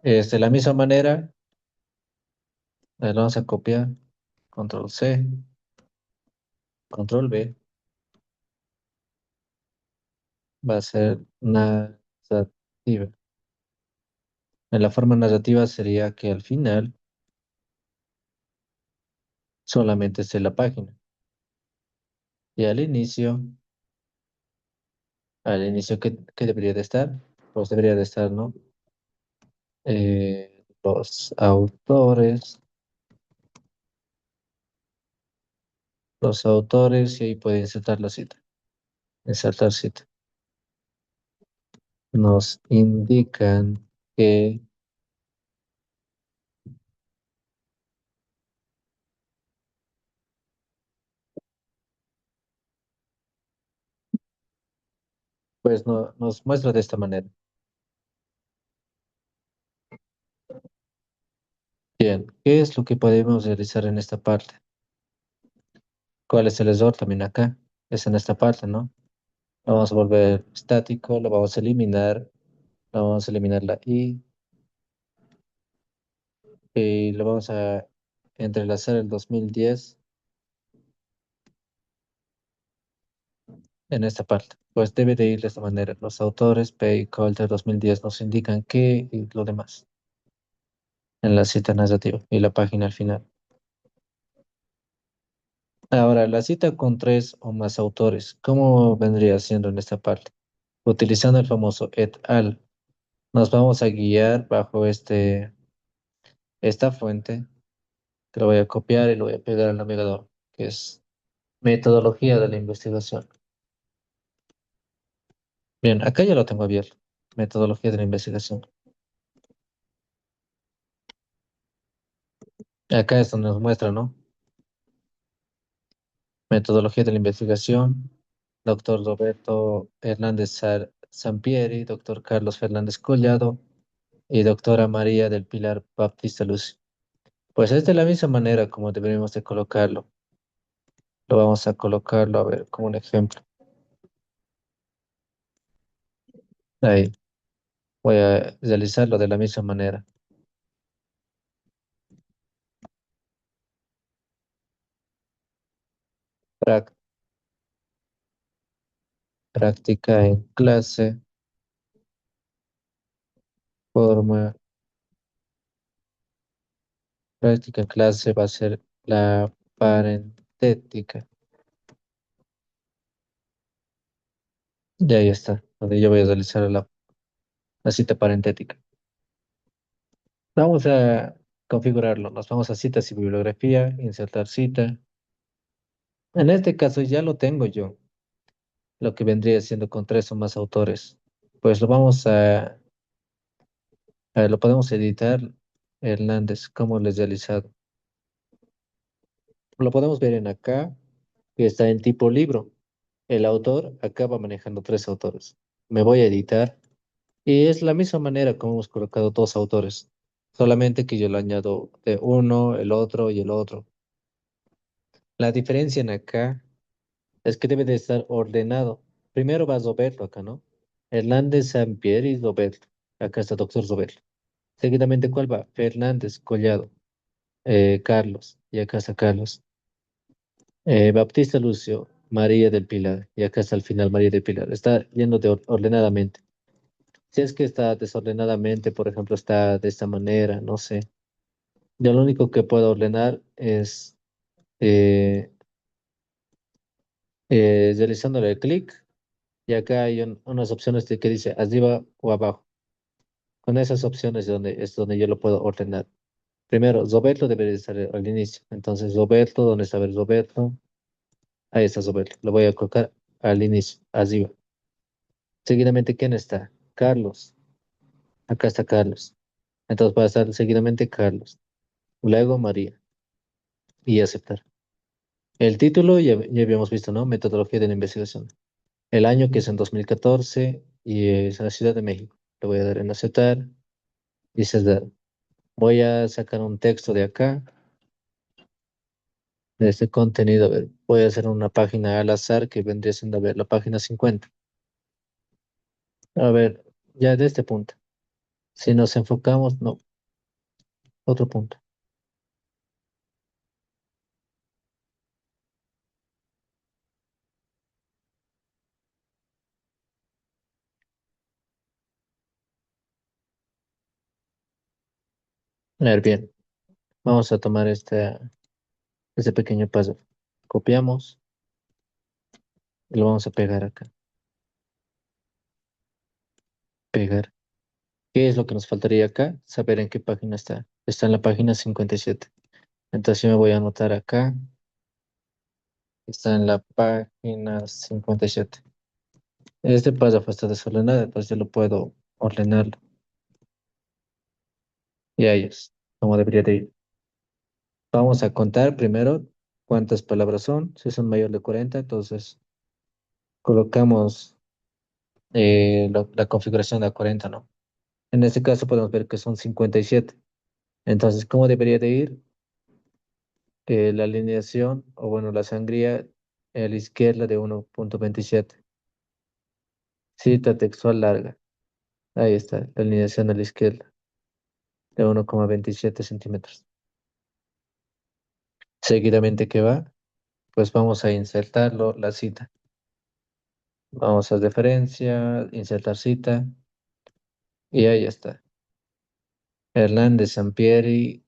De la misma manera, lo vamos a copiar, control C, control V, va a ser narrativa. En la forma narrativa sería que al final solamente esté la página. Y al inicio, ¿qué debería de estar? Pues debería de estar, ¿no? Los los autores, y ahí puede insertar la cita. Insertar cita. Nos indican que, pues no, nos muestra de esta manera. Bien, ¿qué es lo que podemos realizar en esta parte? ¿Cuál es el error también acá? Es en esta parte, ¿no? Lo vamos a volver estático, lo vamos a eliminar la I y lo vamos a entrelazar el 2010 en esta parte. Pues debe de ir de esta manera. Los autores, P y Colter 2010 nos indican qué y lo demás en la cita narrativa y la página al final. Ahora, la cita con tres o más autores, ¿cómo vendría siendo en esta parte? Utilizando el famoso et al, nos vamos a guiar bajo esta fuente, que lo voy a copiar y lo voy a pegar al navegador, que es metodología de la investigación. Bien, acá ya lo tengo abierto. Metodología de la investigación. Acá es donde nos muestra, ¿no? Metodología de la investigación. Doctor Roberto Hernández Sampieri, doctor Carlos Fernández Collado y doctora María del Pilar Baptista Luz. Pues es de la misma manera como deberíamos de colocarlo. Lo vamos a colocarlo, a ver, como un ejemplo. Ahí, voy a realizarlo de la misma manera. Prac- Práctica en clase, forma, práctica en clase va a ser la parentética. Y ahí está, donde yo voy a realizar la cita parentética. Vamos a configurarlo. Nos vamos a citas y bibliografía, insertar cita. En este caso ya lo tengo yo, lo que vendría siendo con tres o más autores. Pues lo podemos editar, Hernández, como les he realizado. Lo podemos ver en acá, que está en tipo libro. El autor acá va manejando tres autores. Me voy a editar y es la misma manera como hemos colocado dos autores, solamente que yo le añado de uno, el otro y el otro. La diferencia en acá es que debe de estar ordenado. Primero va Roberto acá, ¿no? Hernández, Sampieri y Roberto. Acá está doctor Roberto. Seguidamente, ¿cuál va? Fernández, Collado, Carlos. Y acá está Carlos. Baptista Lucio, María del Pilar. Y acá está al final María del Pilar. Está yendo ordenadamente. Si es que está desordenadamente, por ejemplo, está de esta manera, no sé. Yo lo único que puedo ordenar es Realizándole clic y acá hay unas opciones de que dice arriba o abajo. Con esas opciones es donde yo lo puedo ordenar. Primero, Roberto debería estar al inicio. Entonces, Roberto, ¿dónde está el Roberto? Ahí está Roberto. Lo voy a colocar al inicio, arriba. Seguidamente, ¿quién está? Carlos. Acá está Carlos. Entonces va a estar seguidamente Carlos. Luego María. Y aceptar. El título ya habíamos visto, ¿no? Metodología de la investigación. El año que es en 2014 y es en la Ciudad de México. Le voy a dar en aceptar y cerrar. Voy a sacar un texto de acá, de este contenido. A ver, voy a hacer una página al azar que vendría siendo, a ver, la página 50. A ver, ya de este punto. Si nos enfocamos, no, otro punto. A ver, bien. Vamos a tomar este pequeño paso. Copiamos y lo vamos a pegar acá. Pegar. ¿Qué es lo que nos faltaría acá? Saber en qué página está. Está en la página 57. Entonces yo me voy a anotar acá. Está en la página 57. Este paso fue está desordenado, entonces yo lo puedo ordenar. Y ahí es como debería de ir. Vamos a contar primero cuántas palabras son. Si son mayor de 40, entonces colocamos la configuración de a 40, ¿no? En este caso podemos ver que son 57. Entonces, ¿cómo debería de ir? La alineación, o bueno, la sangría a la izquierda de 1.27. Cita textual larga. Ahí está, la alineación a la izquierda de 1,27 centímetros. Seguidamente, ¿qué va? Pues vamos a insertarlo, la cita. Vamos a referencia, insertar cita, y ahí está. Hernández, Sampieri,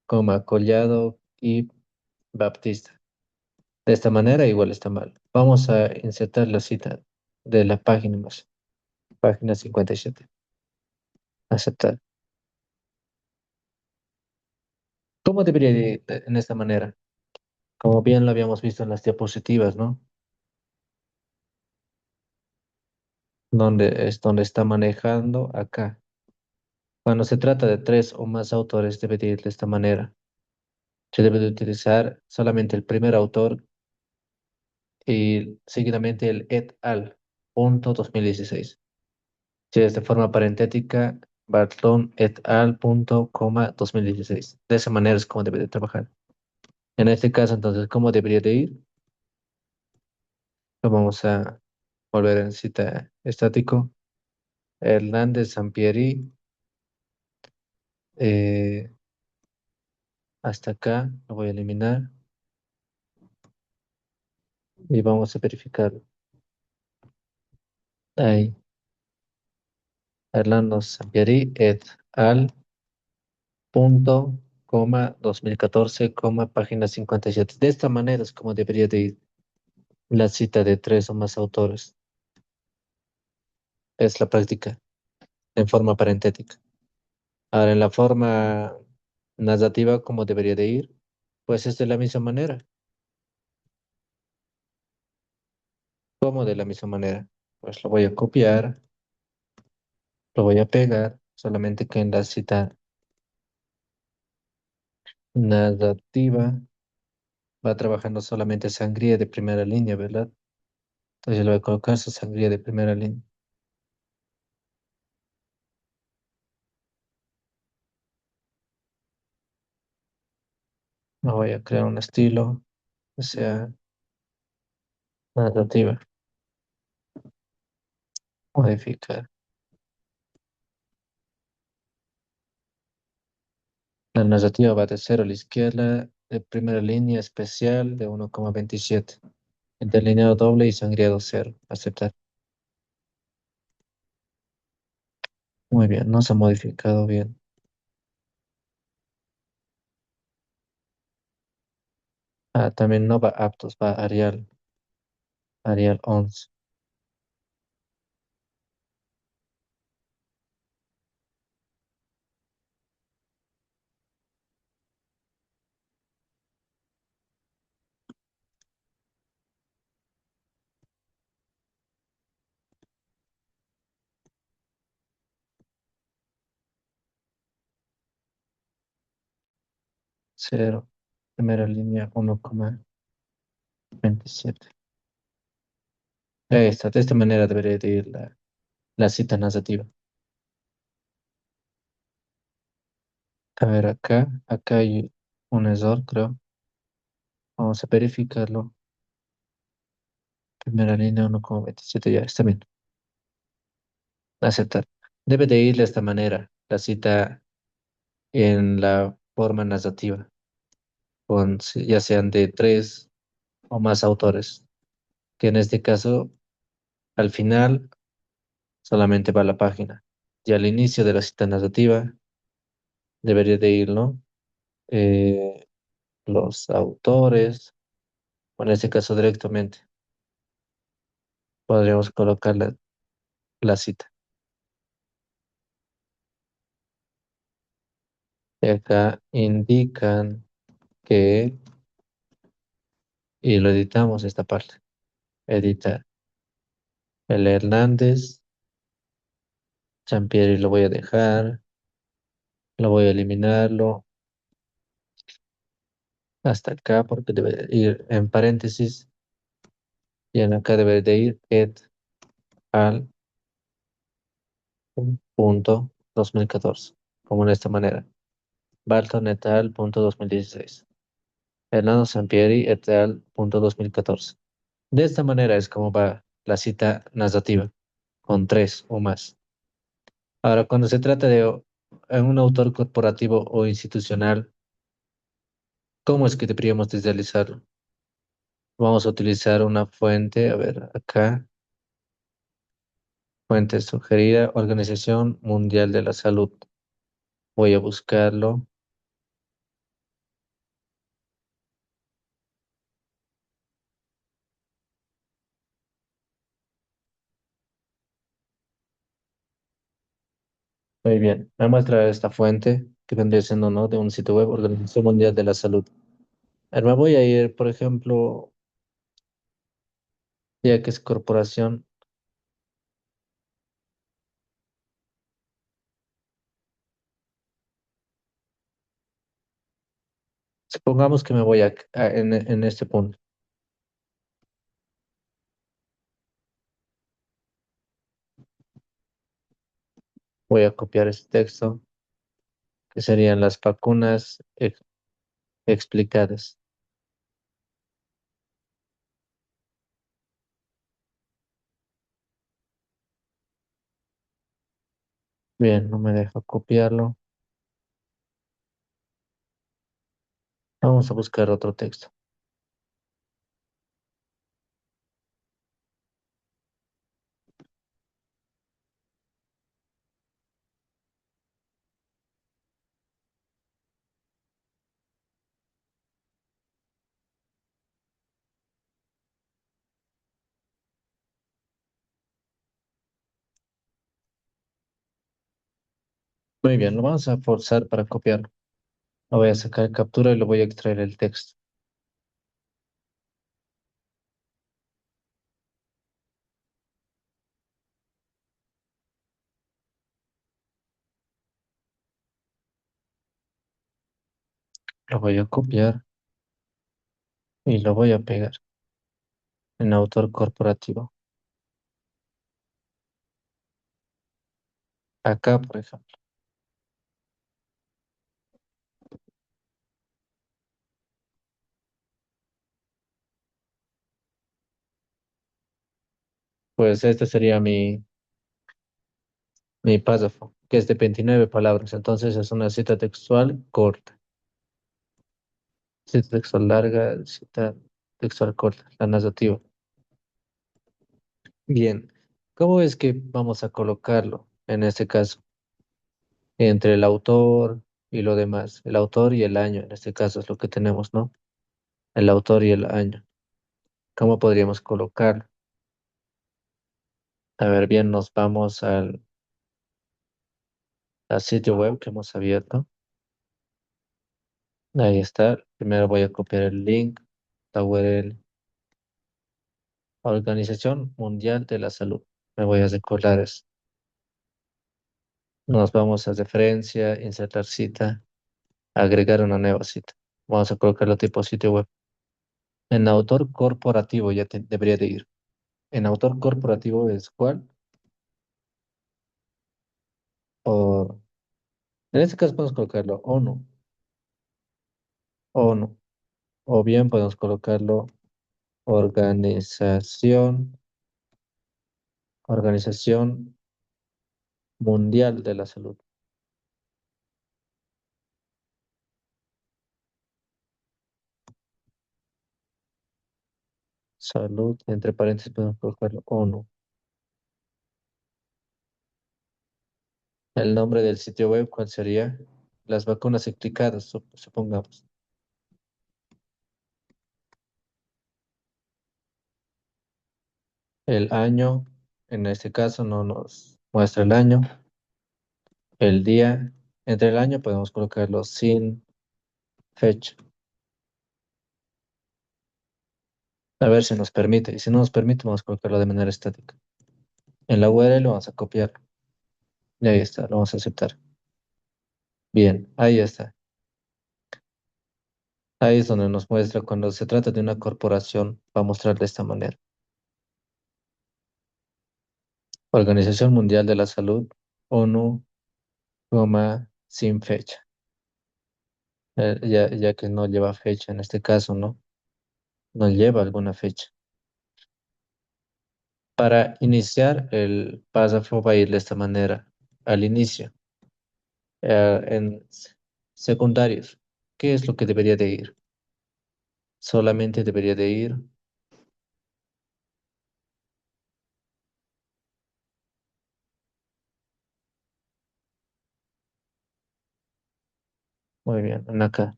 Collado y Baptista. De esta manera igual está mal. Vamos a insertar la cita de la página más. Página 57. Aceptar. ¿Cómo debería ir en esta manera? Como bien lo habíamos visto en las diapositivas, ¿no? Donde está manejando acá. Cuando se trata de tres o más autores, debe de ir de esta manera. Se debe de utilizar solamente el primer autor y seguidamente el et al. Punto 2016. Si es de forma parentética, Bartlón et al. Punto, coma 2016. De esa manera es como debe de trabajar. En este caso, entonces, ¿cómo debería de ir? Lo vamos a volver en cita estático. Hernández Sampieri, eh, hasta acá lo voy a eliminar y vamos a verificar. Ahí, Hernando Sampieri et al. Punto, coma 2014, coma página 57. De esta manera es como debería de ir la cita de tres o más autores. Es la práctica en forma parentética. Ahora, en la forma narrativa, como debería de ir, pues es de la misma manera. ¿Cómo de la misma manera? Pues lo voy a copiar, lo voy a pegar, solamente que en la cita narrativa va trabajando solamente sangría de primera línea, ¿verdad? Entonces le voy a colocar su sangría de primera línea. Me voy a crear un estilo que sea narrativa, modificar. La narrativa va de cero a la izquierda, de primera línea especial de 1,27. Interlineado doble y sangriado cero. Aceptar. Muy bien, no se ha modificado bien. Ah, también no va aptos, va Arial. Arial 11. Cero. Primera línea 1,27. De esta manera debería de ir la cita narrativa. A ver, acá hay un error, creo. Vamos a verificarlo. Primera línea 1,27, ya está bien. Aceptar. Debe de ir de esta manera, la cita en la forma narrativa, ya sean de tres o más autores, que en este caso, al final, solamente va la página. Y al inicio de la cita narrativa, debería de ir, ¿no? Eh, los autores, o en este caso directamente, podríamos colocar la cita. Y acá indican que, y lo editamos esta parte, editar. El Hernández, Champieri lo voy a dejar, lo voy a eliminarlo hasta acá porque debe de ir en paréntesis y en acá debe de ir et al punto 2014, como de esta manera. Barton et al punto 2016. Hernando Sampieri et al punto 2014. De esta manera es como va la cita narrativa, con tres o más. Ahora, cuando se trata de un autor corporativo o institucional, ¿cómo es que deberíamos visualizarlo? Vamos a utilizar una fuente, a ver, acá, fuente sugerida, Organización Mundial de la Salud. Voy a buscarlo. Muy bien, me muestra esta fuente que vendría siendo, ¿no? De un sitio web, Organización Mundial de la Salud. A ver, me voy a ir, por ejemplo, ya que es corporación, supongamos que me voy en este punto. Voy a copiar este texto, que serían las vacunas explicadas. Bien, no me deja copiarlo. Vamos a buscar otro texto. Muy bien, lo vamos a forzar para copiarlo. Lo voy a sacar captura y lo voy a extraer el texto. Lo voy a copiar y lo voy a pegar en autor corporativo. Acá, por ejemplo. Pues este sería mi párrafo, que es de 29 palabras. Entonces es una cita textual corta. Cita textual larga, cita textual corta, la narrativa. Bien, ¿cómo es que vamos a colocarlo en este caso? Entre el autor y lo demás. El autor y el año, en este caso es lo que tenemos, ¿no? El autor y el año. ¿Cómo podríamos colocarlo? A ver, bien, nos vamos al sitio web que hemos abierto. Ahí está. Primero voy a copiar el link, la URL, Organización Mundial de la Salud. Me voy a recordar eso. Nos vamos a referencia, insertar cita, agregar una nueva cita. Vamos a colocarlo tipo sitio web. En autor corporativo ya debería de ir. En autor corporativo es cuál. O, en este caso podemos colocarlo ONU, ONU. O bien podemos colocarlo Organización, Organización Mundial de la Salud. Salud, entre paréntesis podemos colocarlo ONU. El nombre del sitio web, ¿cuál sería? Las vacunas explicadas, supongamos. El año, en este caso no nos muestra el año. El día, entre el año podemos colocarlo sin fecha. A ver si nos permite. Y si no nos permite, vamos a colocarlo de manera estática. En la URL lo vamos a copiar. Y ahí está, lo vamos a aceptar. Bien, ahí está. Ahí es donde nos muestra cuando se trata de una corporación, va a mostrar de esta manera. Organización Mundial de la Salud, ONU, sin fecha. Ya que no lleva fecha en este caso, ¿no? No lleva alguna fecha. Para iniciar, el párrafo va a ir de esta manera. Al inicio, en secundarios, ¿qué es lo que debería de ir? Solamente debería de ir, muy bien, en acá.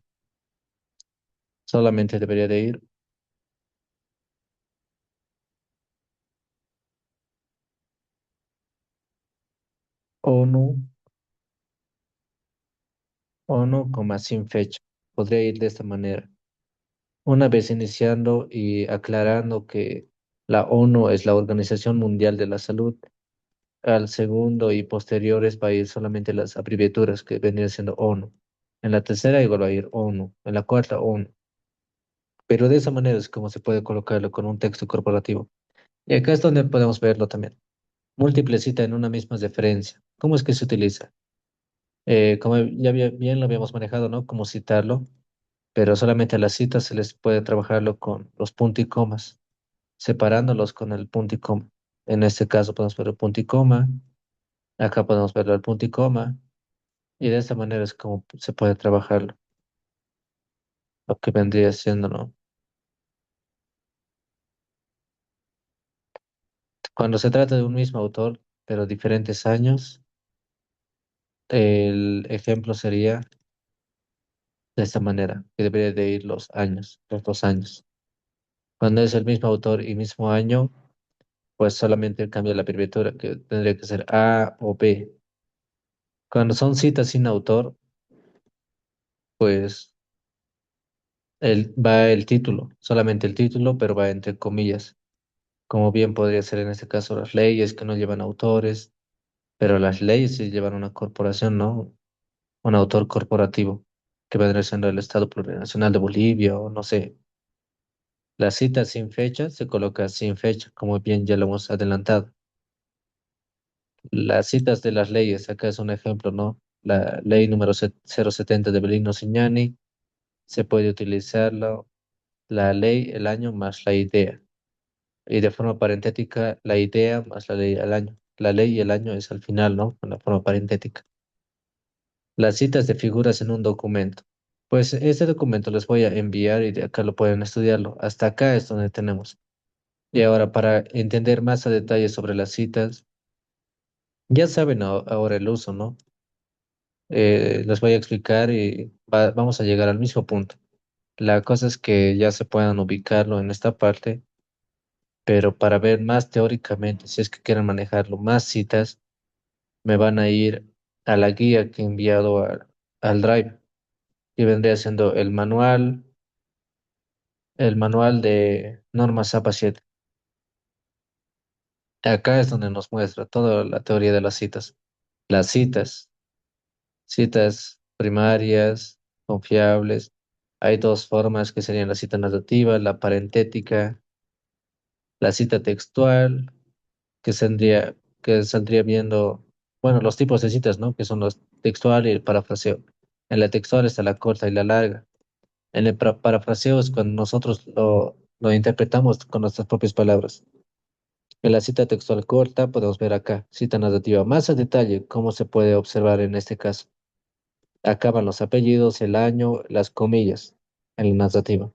Solamente debería de ir ONU, ONU, sin fecha. Podría ir de esta manera. Una vez iniciando y aclarando que la ONU es la Organización Mundial de la Salud, al segundo y posteriores va a ir solamente las abreviaturas que vendrían siendo ONU. En la tercera igual va a ir ONU. En la cuarta ONU. Pero de esa manera es como se puede colocarlo con un texto corporativo. Y acá es donde podemos verlo también. Múltiple cita en una misma referencia. ¿Cómo es que se utiliza? Como ya bien lo habíamos manejado, ¿no? Como citarlo, pero solamente a las citas se les puede trabajarlo con los puntos y comas, separándolos con el punto y coma. En este caso podemos ver el punto y coma, acá podemos verlo el punto y coma, y de esta manera es como se puede trabajar lo que vendría siendo, ¿no? Cuando se trata de un mismo autor, pero diferentes años, el ejemplo sería de esta manera, que debería de ir los años, los 2 años. Cuando es el mismo autor y mismo año, pues solamente cambia la abreviatura, que tendría que ser A o B. Cuando son citas sin autor, pues va el título, solamente el título, pero va entre comillas, como bien podría ser en este caso las leyes que no llevan autores, pero las leyes sí llevan una corporación, ¿no? Un autor corporativo, que vendría siendo el Estado Plurinacional de Bolivia o no sé. La cita sin fecha se coloca sin fecha, como bien ya lo hemos adelantado. Las citas de las leyes, acá es un ejemplo, ¿no? La ley número 070 de Belino Signani, se puede utilizarlo, la ley, el año más la idea. Y de forma parentética, la idea más la ley al año. La ley y el año es al final, ¿no? Con la forma parentética. Las citas de figuras en un documento. Pues este documento les voy a enviar y de acá lo pueden estudiarlo. Hasta acá es donde tenemos. Y ahora, para entender más a detalle sobre las citas, ya saben ahora el uso, ¿no? Les voy a explicar y vamos a llegar al mismo punto. La cosa es que ya se puedan ubicarlo en esta parte pero para ver más teóricamente, si es que quieren manejarlo, más citas, me van a ir a la guía que he enviado al Drive, y vendría siendo el manual de normas APA 7. Acá es donde nos muestra toda la teoría de las citas. Las citas, citas primarias, confiables. Hay dos formas que serían la cita narrativa, la parentética, la cita textual, que saldría viendo, bueno, los tipos de citas, ¿no? Que son los textual y el parafraseo. En la textual está la corta y la larga. En el parafraseo es cuando nosotros lo interpretamos con nuestras propias palabras. En la cita textual corta podemos ver acá, cita narrativa más a detalle, cómo se puede observar en este caso. Acaban los apellidos, el año, las comillas en la narrativa.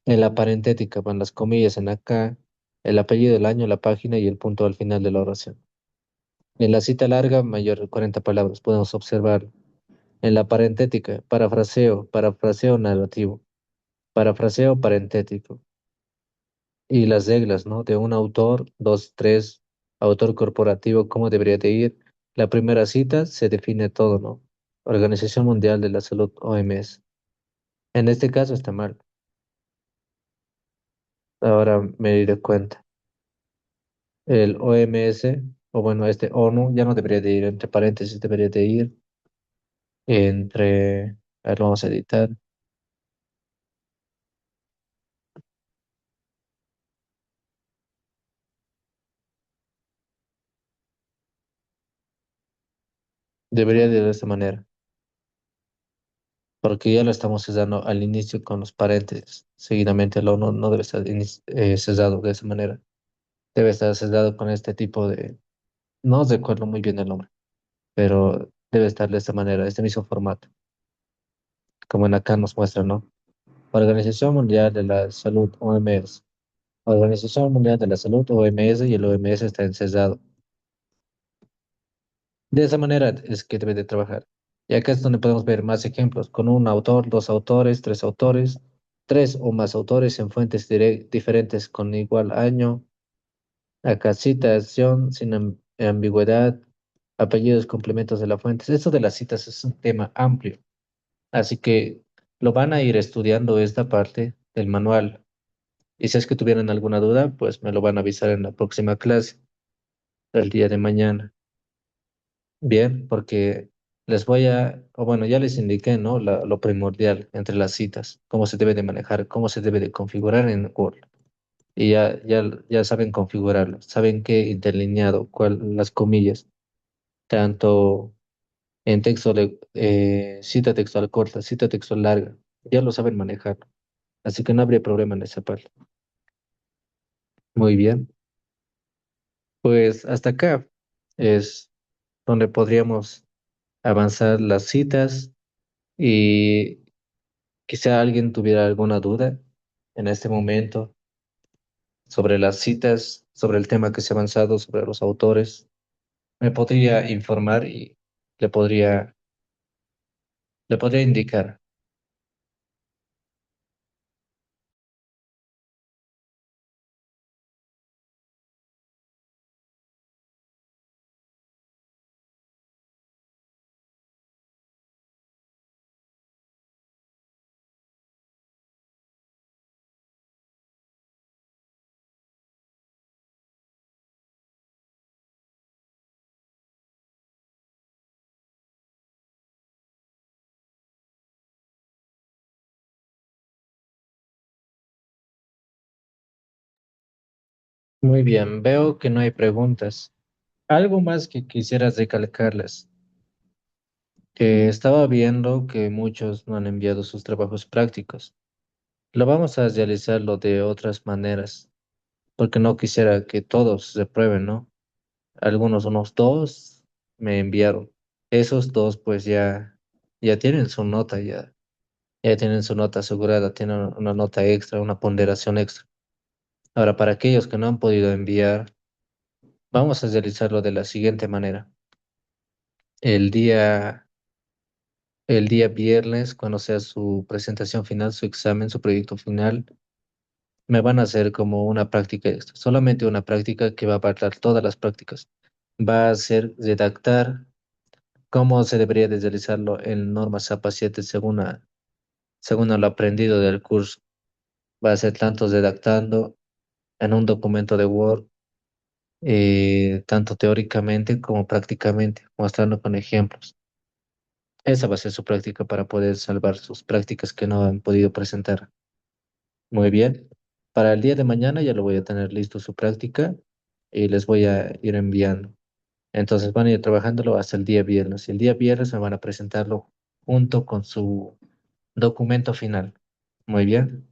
En la parentética van las comillas en acá, el apellido, el año, la página y el punto al final de la oración. En la cita larga, mayor de 40 palabras, podemos observar. En la parentética, parafraseo narrativo, parafraseo parentético. Y las reglas, ¿no? De un autor, dos, tres, autor corporativo, cómo debería de ir. La primera cita se define todo, ¿no? Organización Mundial de la Salud, OMS. En este caso está mal. Ahora me diré cuenta. El OMS, o bueno, este ONU, ya no debería de ir entre paréntesis, debería de ir entre, a ver, vamos a editar, debería de ir de esta manera, porque ya lo estamos cesando al inicio con los paréntesis. Seguidamente el ONU no debe estar cesado de esa manera. Debe estar cesado con este tipo de, no recuerdo muy bien el nombre, pero debe estar de esta manera, este mismo formato, como en acá nos muestra, ¿no? Organización Mundial de la Salud, OMS. Organización Mundial de la Salud, OMS, y el OMS está encesado. De esa manera es que debe de trabajar. Y acá es donde podemos ver más ejemplos, con un autor, dos autores, tres o más autores en fuentes diferentes con igual año. Acá citación sin ambigüedad, apellidos, complementos de la fuente. Esto de las citas es un tema amplio, así que lo van a ir estudiando esta parte del manual. Y si es que tuvieran alguna duda, pues me lo van a avisar en la próxima clase, el día de mañana. Bien, porque o bueno, ya les indiqué, ¿no? Lo primordial entre las citas, cómo se debe de manejar, cómo se debe de configurar en Word. Y ya saben configurarlo, saben qué interlineado, las comillas, tanto en cita textual corta, cita textual larga, ya lo saben manejar. Así que no habría problema en esa parte. Muy bien, pues hasta acá es donde podríamos avanzar las citas. Y quizá alguien tuviera alguna duda en este momento sobre las citas, sobre el tema que se ha avanzado, sobre los autores. Me podría informar y le podría, le podría indicar. Muy bien, veo que no hay preguntas. Algo más que quisieras recalcarles, que estaba viendo que muchos no han enviado sus trabajos prácticos. Lo vamos a realizarlo de otras maneras, porque no quisiera que todos reprueben, ¿no? Algunos, unos dos, me enviaron. Esos dos, pues ya tienen su nota, ya tienen su nota asegurada, tienen una nota extra, una ponderación extra. Ahora, para aquellos que no han podido enviar, vamos a realizarlo de la siguiente manera. El día, el día viernes, cuando sea su presentación final, su examen, su proyecto final, Me van a hacer como una práctica extra, solamente una práctica que va a abarcar todas las prácticas. Va a ser redactar cómo se debería de realizarlo en norma ZAPA 7 según lo aprendido del curso. Va a ser tanto redactando en un documento de Word, tanto teóricamente como prácticamente, mostrando con ejemplos. Esa va a ser su práctica para poder salvar sus prácticas que no han podido presentar. Muy bien. Para el día de mañana ya lo voy a tener listo su práctica y les voy a ir enviando. Entonces van a ir trabajándolo hasta el día viernes. Y el día viernes me van a presentarlo junto con su documento final. Muy bien.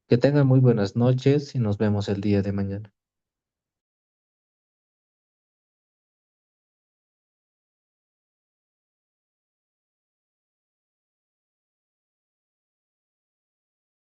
Que tengan muy buenas noches y nos vemos el día de mañana.